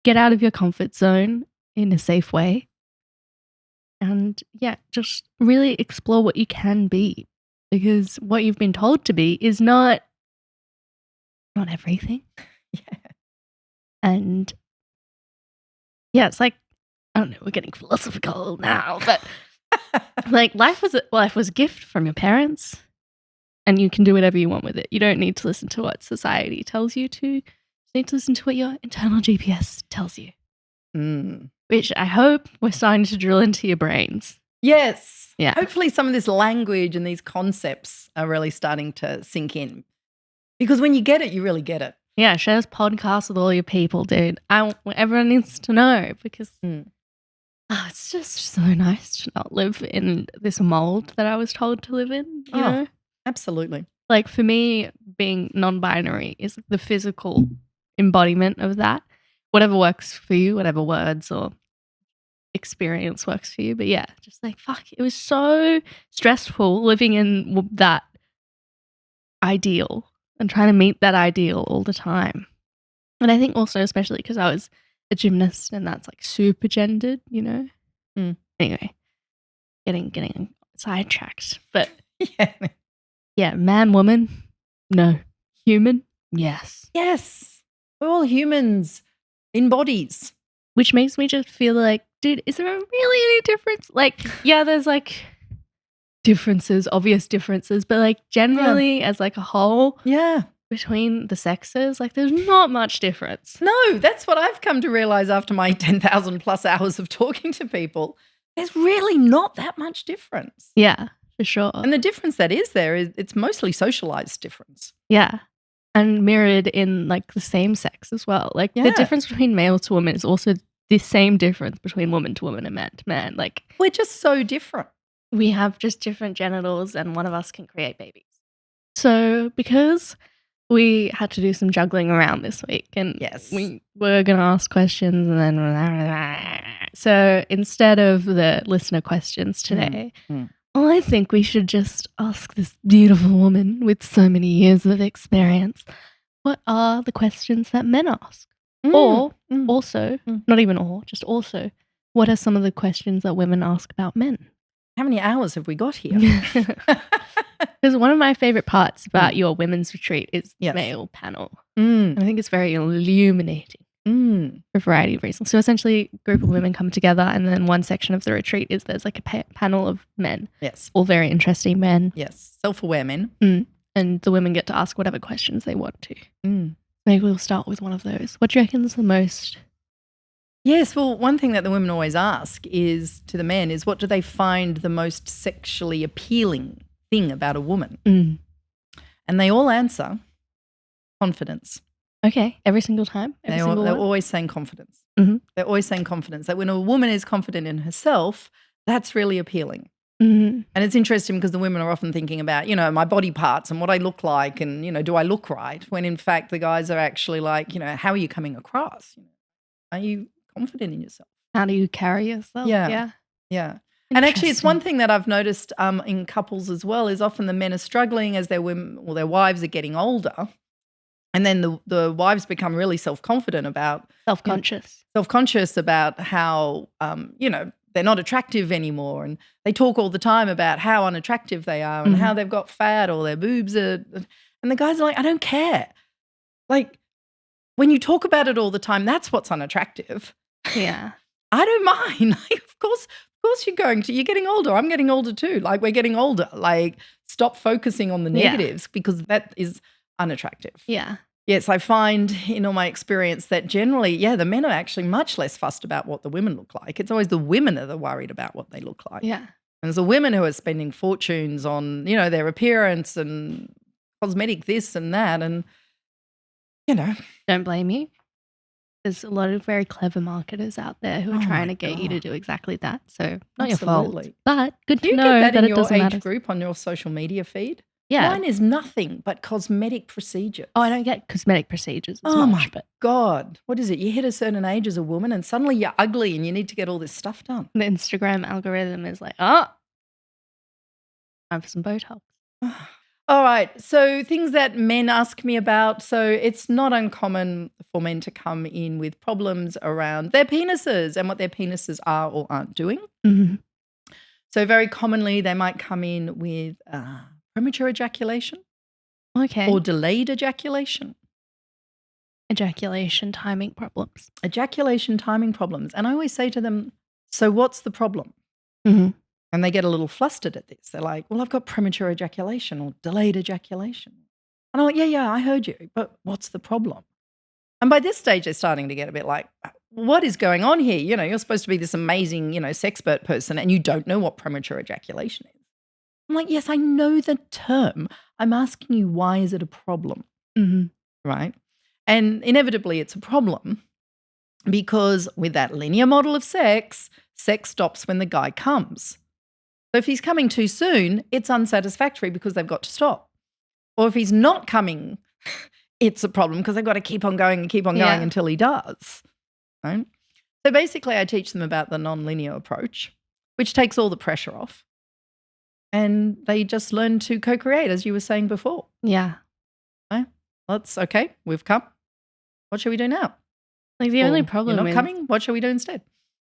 Get out of your comfort zone in a safe way. And yeah, just really explore what you can be. Because what you've been told to be is not everything. Yeah. And yeah, it's like, I don't know, we're getting philosophical now, but like life was a gift from your parents, and you can do whatever you want with it. You don't need to listen to what society tells you to. You need to listen to what your internal GPS tells you. Mm. Which I hope we're starting to drill into your brains. Yes. Yeah. Hopefully some of this language and these concepts are really starting to sink in. Because when you get it, you really get it. Yeah, share this podcast with all your people, dude. Everyone needs to know, because it's just so nice to not live in this mold that I was told to live in, you know? Absolutely. Like for me, being non-binary is the physical embodiment of that. Whatever works for you, whatever words or experience works for you. But yeah, just like, fuck, it was so stressful living in that ideal and trying to meet that ideal all the time. And I think also, especially because I was a gymnast and that's like super gendered, you know? Anyway, getting sidetracked. But yeah, man, woman, no. Human, yes. Yes. We're all humans in bodies. Which makes me just feel like, dude, is there really any difference? Like, yeah, there's like differences, obvious differences, but like generally as like a whole, between the sexes, like there's not much difference. No, that's what I've come to realize after my 10,000 plus hours of talking to people. There's really not that much difference. Yeah, for sure. And the difference that is there is it's mostly socialized difference. Yeah. And mirrored in like the same sex as well. Like the difference between male to woman is also the same difference between woman to woman and man to man. Like we're just so different. We have just different genitals and one of us can create babies. So because we had to do some juggling around this week and we were going to ask questions and then so instead of the listener questions today, I think we should just ask this beautiful woman with so many years of experience, what are the questions that men ask? Or also, not even or, just also, what are some of the questions that women ask about men? How many hours have we got here? Because one of my favorite parts about your women's retreat is the male panel. I think it's very illuminating for a variety of reasons. So essentially, a group of women come together and then one section of the retreat is there's like a panel of men. Yes. All very interesting men. Yes. Self-aware men. And the women get to ask whatever questions they want to. Maybe we'll start with one of those. What do you reckon is the most? Yes, well, one thing that the women always ask is to the men is what do they find the most sexually appealing thing about a woman? And they all answer confidence. Okay, every single time? They're always saying confidence. They're always saying confidence. That when a woman is confident in herself, that's really appealing. And it's interesting because the women are often thinking about, you know, my body parts and what I look like and, you know, do I look right? When in fact the guys are actually like, you know, how are you coming across? Are you confident in yourself? How do you carry yourself? Yeah. And actually it's one thing that I've noticed in couples as well is often the men are struggling as their women or their wives are getting older. And then the wives become really self-confident about self-conscious about how, you know, they're not attractive anymore. And they talk all the time about how unattractive they are and how they've got fat or their boobs are. And the guys are like, I don't care. Like, when you talk about it all the time, that's what's unattractive. Yeah. I don't mind. Like, of course you're getting older. I'm getting older too. Like, we're getting older. Like, stop focusing on the negatives because that is unattractive. Yeah. Yes, I find in all my experience that generally, the men are actually much less fussed about what the women look like. It's always the women that are worried about what they look like. Yeah. And there's the women who are spending fortunes on, you know, their appearance and cosmetic this and that and, you know. Don't blame you. There's a lot of very clever marketers out there who are trying to get you to do exactly that. So not your fault. But good to know that it doesn't matter. Do you get that in your age group on your social media feed? Yeah. Mine is nothing but cosmetic procedures. Oh, I don't get cosmetic procedures as much. My God. What is it? You hit a certain age as a woman and suddenly you're ugly and you need to get all this stuff done. The Instagram algorithm is like, oh, time for some Botox. All right. So things that men ask me about. So it's not uncommon for men to come in with problems around their penises and what their penises are or aren't doing. Mm-hmm. So very commonly they might come in with premature ejaculation Okay. or delayed ejaculation. Ejaculation timing problems. Ejaculation timing problems. And I always say to them, so what's the problem? Mm-hmm. And they get a little flustered at this. They're like, well, I've got premature ejaculation or delayed ejaculation. And I'm like, yeah, I heard you, but what's the problem? And by this stage, they're starting to get a bit like, what is going on here? You know, you're supposed to be this amazing, sexpert person and you don't know what premature ejaculation is. I'm like, yes, I know the term. I'm asking you, why is it a problem? Mm-hmm. Right? And inevitably, it's a problem because with that linear model of sex stops when the guy comes. So if he's coming too soon, it's unsatisfactory because they've got to stop. Or if he's not coming, it's a problem because they've got to keep on going and keep on going until he does. Right? So basically, I teach them about the non-linear approach, which takes all the pressure off. And they just learn to co-create, as you were saying before. Yeah. Right? That's okay. We've come. What shall we do now? Like the only problem you're not is coming. What shall we do instead?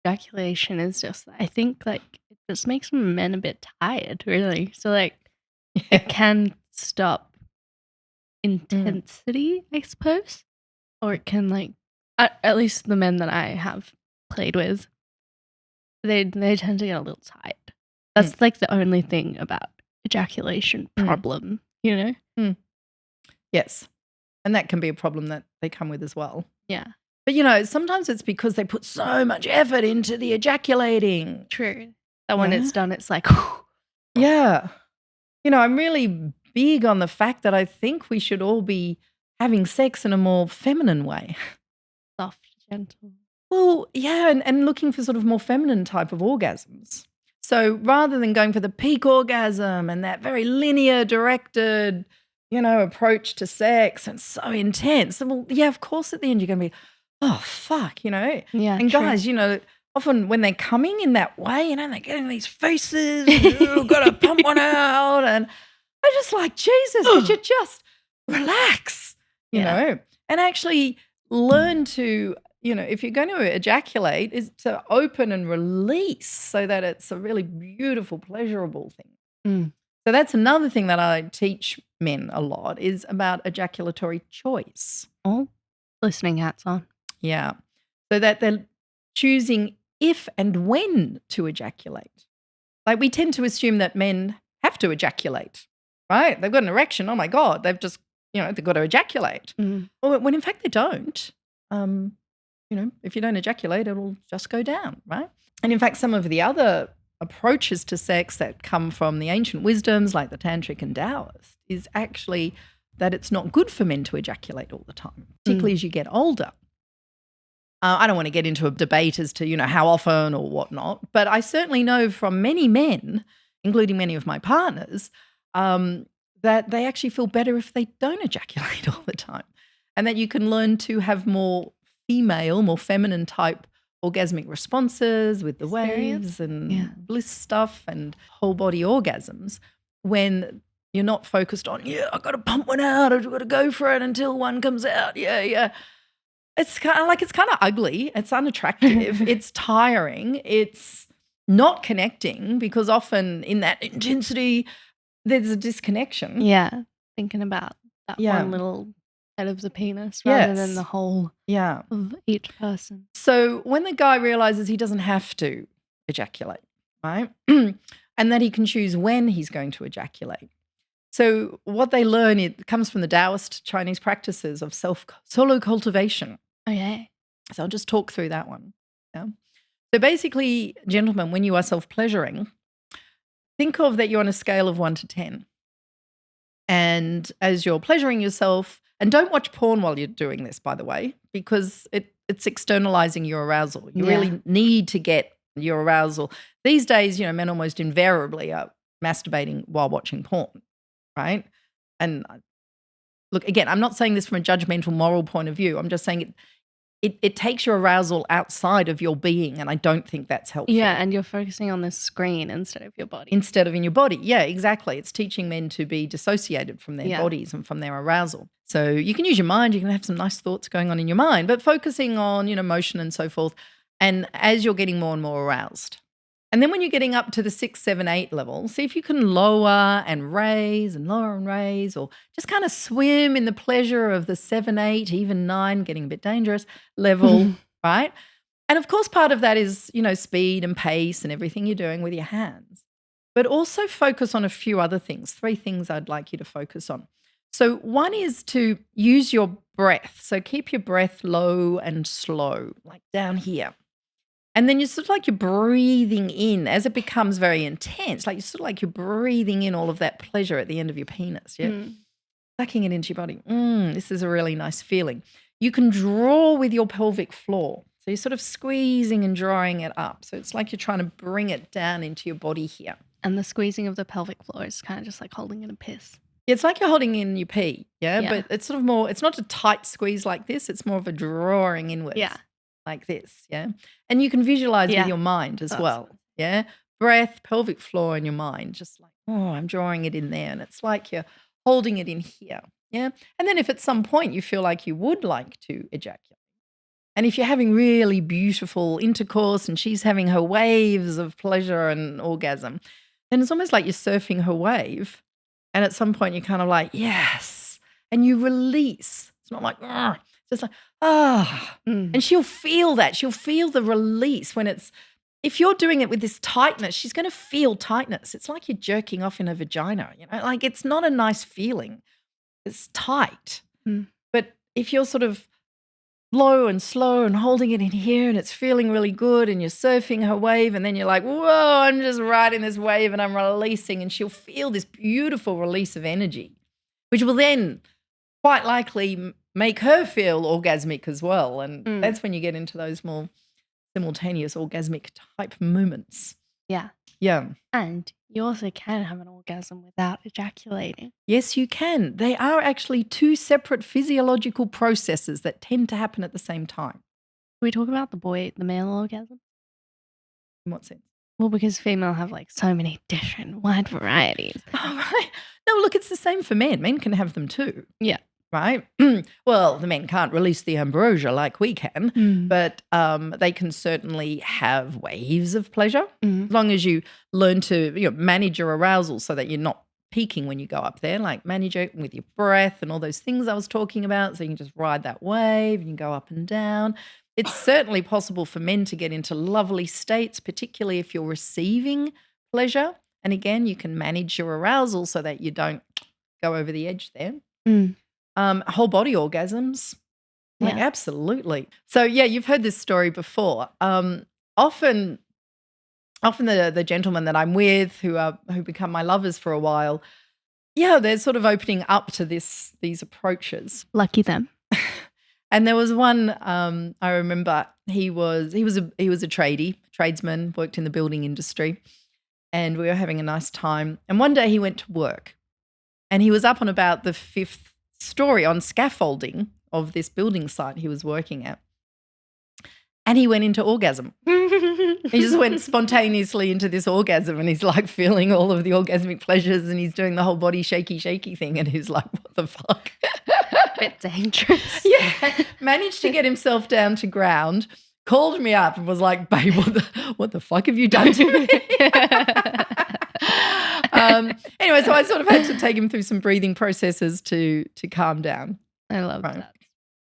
ejaculation is just, I think, like it just makes men a bit tired, really. So like it can stop intensity, I suppose, or it can like at least the men that I have played with, they tend to get a little tired. That's like the only thing about ejaculation problem, Yes. And that can be a problem that they come with as well. Yeah. But, sometimes it's because they put so much effort into the ejaculating. True. That when it's done, it's like, yeah. I'm really big on the fact that I think we should all be having sex in a more feminine way. Soft, gentle. Well, yeah, and looking for sort of more feminine type of orgasms. So rather than going for the peak orgasm and that very linear directed, approach to sex and so intense. Well, yeah, of course at the end you're going to be, oh, fuck, Yeah. And true. guys, often when they're coming in that way, they're getting these faces, got to pump one out. And I'm just like, Jesus, could you just relax, you know, and actually learn to, if you're going to ejaculate, is to open and release so that it's a really beautiful, pleasurable thing. So that's another thing that I teach men a lot is about ejaculatory choice. Oh, listening hats on. Yeah. So that they're choosing if and when to ejaculate. Like we tend to assume that men have to ejaculate, right? They've got an erection. Oh my God, they've just, they've got to ejaculate. Well, when in fact they don't. If you don't ejaculate, it'll just go down, right? And in fact, some of the other approaches to sex that come from the ancient wisdoms like the Tantric and Taoist is actually that it's not good for men to ejaculate all the time, particularly as you get older. I don't want to get into a debate as to, how often or whatnot, but I certainly know from many men, including many of my partners, that they actually feel better if they don't ejaculate all the time and that you can learn to have more female, more feminine type orgasmic responses with the waves and bliss stuff and whole body orgasms when you're not focused on, I've got to pump one out, I've got to go for it until one comes out. Yeah. It's kind of ugly. It's unattractive. It's tiring. It's not connecting because often in that intensity, there's a disconnection. Yeah. Thinking about that one little head of the penis rather than the whole of each person. So when the guy realizes he doesn't have to ejaculate, right? And that he can choose when he's going to ejaculate. So what they learn, it comes from the Taoist Chinese practices of solo cultivation. Okay. So I'll just talk through that one. Yeah. So basically, gentlemen, when you are self-pleasuring, think of that you're on a scale of 1 to 10. And as you're pleasuring yourself, and don't watch porn while you're doing this, by the way, because it's externalizing your arousal. You really need to get your arousal. These days, men almost invariably are masturbating while watching porn, right? And look, again, I'm not saying this from a judgmental moral point of view. I'm just saying it takes your arousal outside of your being, and I don't think that's helpful. Yeah, and you're focusing on the screen instead of your body. Instead of in your body. Yeah, exactly. It's teaching men to be dissociated from their bodies and from their arousal. So you can use your mind, you can have some nice thoughts going on in your mind, but focusing on, motion and so forth, and as you're getting more and more aroused. And then when you're getting up to the 6, 7, 8 level, see if you can lower and raise and lower and raise, or just kind of swim in the pleasure of the 7, 8, even 9, getting a bit dangerous level, right? And of course, part of that is, speed and pace and everything you're doing with your hands. But also focus on a few other things, 3 things I'd like you to focus on. So one is to use your breath. So keep your breath low and slow, like down here. And then you're sort of like you're breathing in as it becomes very intense, like you're breathing in all of that pleasure at the end of your penis, sucking it into your body. This is a really nice feeling. You can draw with your pelvic floor. So you're sort of squeezing and drawing it up. So it's like you're trying to bring it down into your body here. And the squeezing of the pelvic floor is kind of just like holding in a piss. It's like you're holding in your pee, but it's sort of more, it's not a tight squeeze like this, it's more of a drawing inwards. Like this, and you can visualize with your mind as well, breath, pelvic floor, and your mind, just like, I'm drawing it in there, and it's like you're holding it in here, and then if at some point you feel like you would like to ejaculate, and if you're having really beautiful intercourse and she's having her waves of pleasure and orgasm, then it's almost like you're surfing her wave, and at some point you're kind of like, yes, and you release. It's not like, just like, and she'll feel that. She'll feel the release when if you're doing it with this tightness, she's going to feel tightness. It's like you're jerking off in a vagina, like it's not a nice feeling. It's tight. But if you're sort of low and slow and holding it in here and it's feeling really good and you're surfing her wave and then you're like, whoa, I'm just riding this wave and I'm releasing, and she'll feel this beautiful release of energy, which will then quite likely make her feel orgasmic as well. And that's when you get into those more simultaneous orgasmic type moments. Yeah. And you also can have an orgasm without ejaculating. Yes, you can. They are actually 2 separate physiological processes that tend to happen at the same time. Can we talk about the male orgasm? In what sense? Well, because female have like so many different wide varieties. Oh, right. No, look, it's the same for men. Men can have them too. Yeah. Right? Well, the men can't release the ambrosia like we can, but they can certainly have waves of pleasure as long as you learn to manage your arousal so that you're not peaking when you go up there, like manage it with your breath and all those things I was talking about, so you can just ride that wave and you go up and down. It's certainly possible for men to get into lovely states, particularly if you're receiving pleasure. And again, you can manage your arousal so that you don't go over the edge there. Whole body orgasms, like absolutely. So you've heard this story before. Often the gentlemen that I'm with who become my lovers for a while, they're sort of opening up to these approaches. Lucky them. And there was one I remember. He was a tradesman, worked in the building industry, and we were having a nice time. And one day he went to work, and he was up on about the 5th story on scaffolding of this building site he was working at, and he went into orgasm. He just went spontaneously into this orgasm, and he's like feeling all of the orgasmic pleasures, and he's doing the whole body shaky thing, and he's like, what the fuck? Bit dangerous. Managed to get himself down to ground, called me up and was like, babe, what the fuck have you done to me? Anyway, so I sort of had to take him through some breathing processes to calm down. I love that.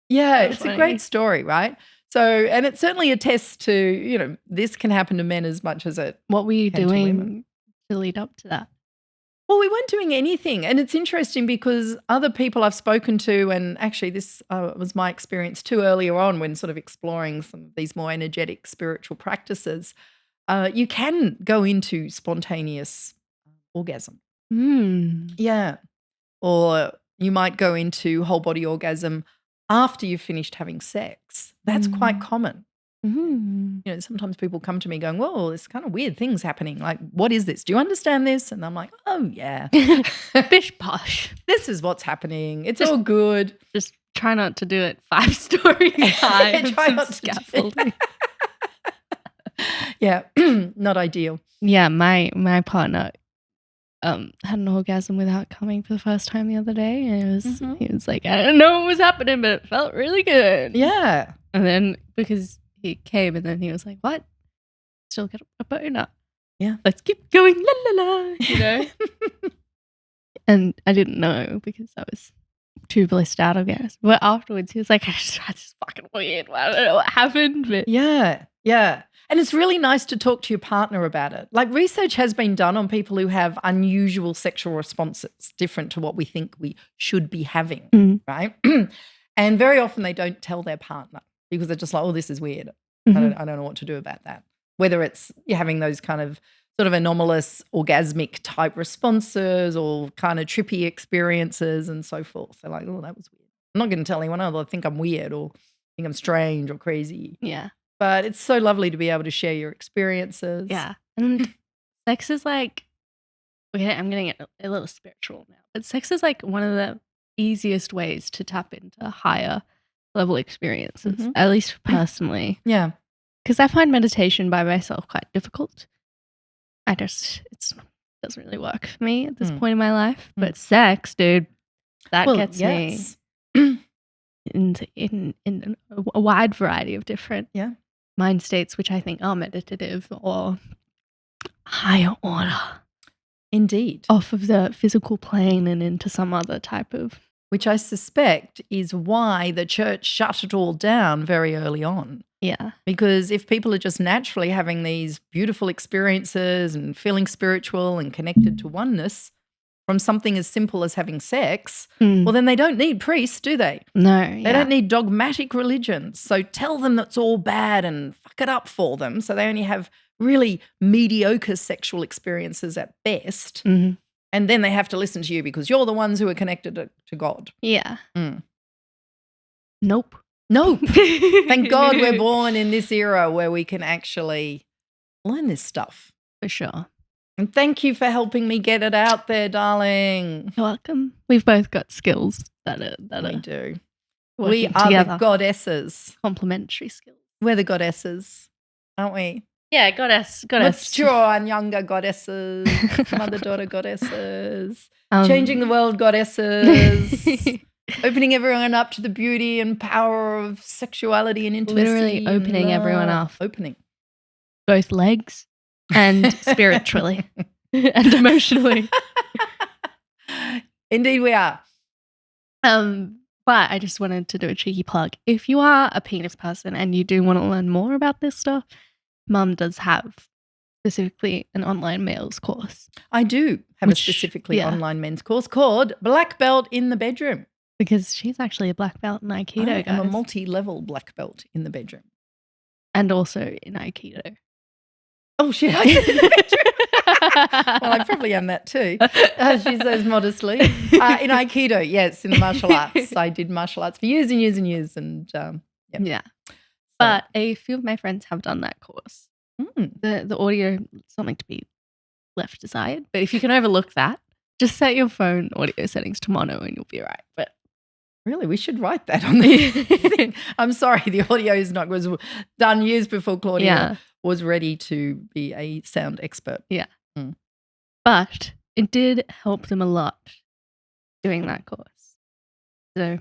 Yeah, it's a great story, right? So, and it certainly attests to, this can happen to men as much as it What were you can to doing women. to lead up to that? Well, we weren't doing anything. And it's interesting because other people I've spoken to, and actually this was my experience too earlier on when sort of exploring some of these more energetic spiritual practices, you can go into spontaneous orgasm. Yeah. Or you might go into whole body orgasm after you've finished having sex. That's quite common. Sometimes people come to me going, whoa, there's kind of weird things happening. Like, what is this? Do you understand this? And I'm like, oh, yeah. Bish posh. This is what's happening. It's all good. Just try not to do it 5-story high. Try not to do it. Scaffolding. Yeah, not ideal. Yeah, my partner had an orgasm without coming for the first time the other day, and he was like, I don't know what was happening, but it felt really good. Yeah. And then because he came, and then he was like, "What? Still got a boner? Yeah, let's keep going, la la la." You know. And I didn't know because I was too blissed out, I guess. But afterwards, he was like, "That's just fucking weird. I don't know what happened." But yeah. And it's really nice to talk to your partner about it. Like, research has been done on people who have unusual sexual responses, different to what we think we should be having, right? And very often they don't tell their partner because they're just like, "Oh, this is weird. I don't know what to do about that." Whether it's you're having those kind of sort of anomalous orgasmic type responses or kind of trippy experiences and so forth. They're like, "Oh, that was weird. I'm not going to tell anyone, oh, I think I'm weird or think I'm strange or crazy." yeah. But it's so lovely to be able to share your experiences. Yeah. And sex is like, okay, I'm getting a little spiritual now, but sex is like one of the easiest ways to tap into higher level experiences, at least personally. Yeah. Because I find meditation by myself quite difficult. It doesn't really work for me at this point in my life. But sex, dude, that gets me in a wide variety of different mind states, which I think are meditative or higher order. Indeed. Off of the physical plane and into some other type of... Which I suspect is why the church shut it all down very early on. Yeah. Because if people are just naturally having these beautiful experiences and feeling spiritual and connected to oneness from something as simple as having sex, well, then they don't need priests, do they? No. They don't need dogmatic religions. So tell them that's all bad and fuck it up for them so they only have really mediocre sexual experiences at best. And then they have to listen to you because you're the ones who are connected to God. Yeah. Nope. Thank God we're born in this era where we can actually learn this stuff. For sure. And thank you for helping me get it out there, darling. You're welcome. We've both got skills that we do. We are together. The goddesses. Complementary skills. We're the goddesses, aren't we? Yeah, goddess. Mature and younger goddesses, mother-daughter goddesses, changing the world goddesses, opening everyone up to the beauty and power of sexuality and intimacy. Literally opening everyone up. Opening. Both legs and spiritually and emotionally. Indeed we are. But I just wanted to do a cheeky plug. If you are a penis person and you do want to learn more about this stuff, Mum does have specifically an online males course. I do have a specifically online men's course called Black Belt in the Bedroom. Because she's actually a black belt in Aikido, I'm a multi-level black belt in the bedroom. And also in Aikido. Oh, shit. I said in the bedroom. Well, I probably am that too. She says modestly. In Aikido, yes, in the martial arts. I did martial arts for years and years and years. And yeah. But a few of my friends have done that course. The audio, something to be left desired. But if you can overlook that, just set your phone audio settings to mono and you'll be all right. But really, we should write that on the thing. I'm sorry, the audio was done years before Claudia was ready to be a sound expert. Yeah. But it did help them a lot doing that course. So,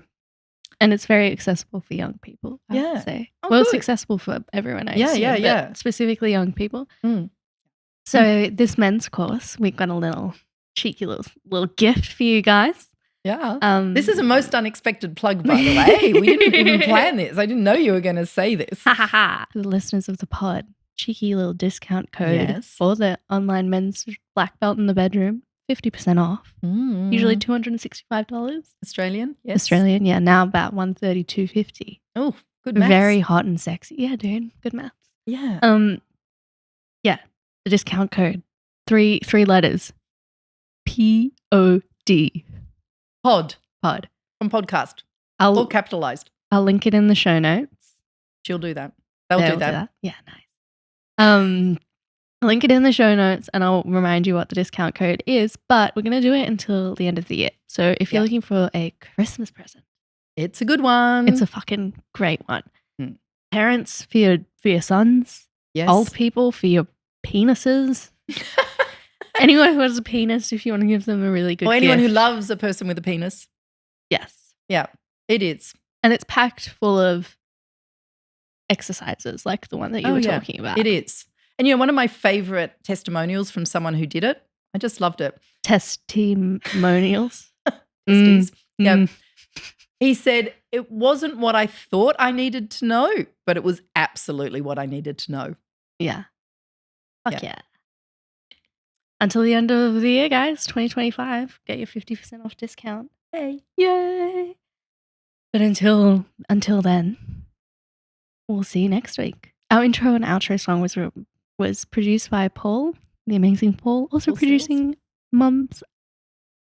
and it's very accessible for young people, I would say. It's accessible for everyone, I assume, but specifically young people. So this men's course, we've got a little cheeky little gift for you guys. Yeah. This is a most unexpected plug, by the way. We didn't even plan this. I didn't know you were going to say this. Ha ha ha. The listeners of the pod, cheeky little discount code for the online men's black belt in the bedroom, 50% off. Usually $265. Australian? Yes. Australian, yeah. Now about $132.50. Oh, good maths. Very hot and sexy. Yeah, dude. Good maths. Yeah. Yeah. The discount code. Three letters. POD. Pod. From podcast. All capitalized. I'll link it in the show notes. She'll do that. They'll do that. Yeah, nice. I'll link it in the show notes and I'll remind you what the discount code is, but we're going to do it until the end of the year. So if you're looking for a Christmas present It's a good one. It's a fucking great one. Mm. Parents for your sons. yes. Old people for your penises. Anyone who has a penis, if you want to give them a really good Or anyone who gift. loves a person with a penis. Yes. Yeah, it is. And it's packed full of exercises like the one that you were talking about. It is. And one of my favorite testimonials from someone who did it, I just loved it. Testimonials. Testes. Yeah. Mm. He said, it wasn't what I thought I needed to know, but it was absolutely what I needed to know. Yeah. Fuck yeah. Until the end of the year, guys, 2025, get your 50% off discount. Hey. Yay. But until then, we'll see you next week. Our intro and outro song was produced by Paul, the amazing Paul, also Paul producing Mum's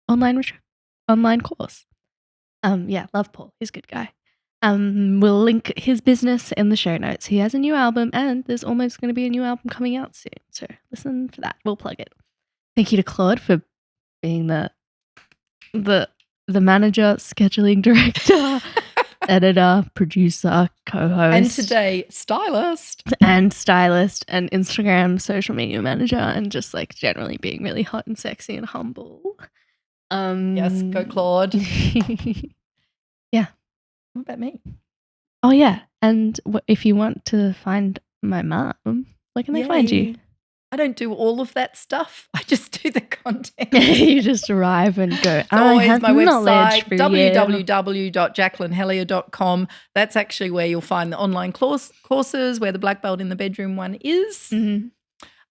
online course. Love Paul. He's a good guy. We'll link his business in the show notes. He has a new album, and there's almost going to be a new album coming out soon. So listen for that. We'll plug it. Thank you to Claude for being the manager, scheduling director, editor, producer, co-host. And today, stylist. And Instagram social media manager, and just like generally being really hot and sexy and humble. Yes, go Claude. Yeah. What about me? Oh yeah, and if you want to find my mum, where can they find you? I don't do all of that stuff. I just do the content. You just arrive and go. It's always my website, for you. www.jacquelinehellier.com. That's actually where you'll find the online courses, where the Black Belt in the Bedroom one is. Mm-hmm.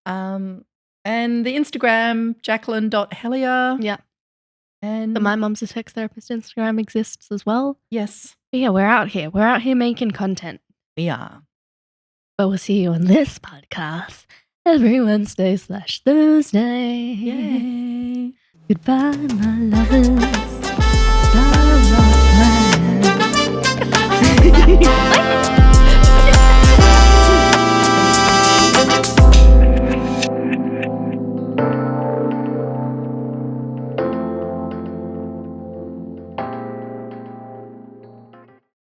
And the Instagram, jacqueline.hellier. Yeah. And the My Mum's a Sex Therapist Instagram exists as well. Yes. But yeah, we're out here. We're out here making content. We are. But we'll see you on this podcast every Wednesday/Thursday. Yay. Goodbye, my lovers.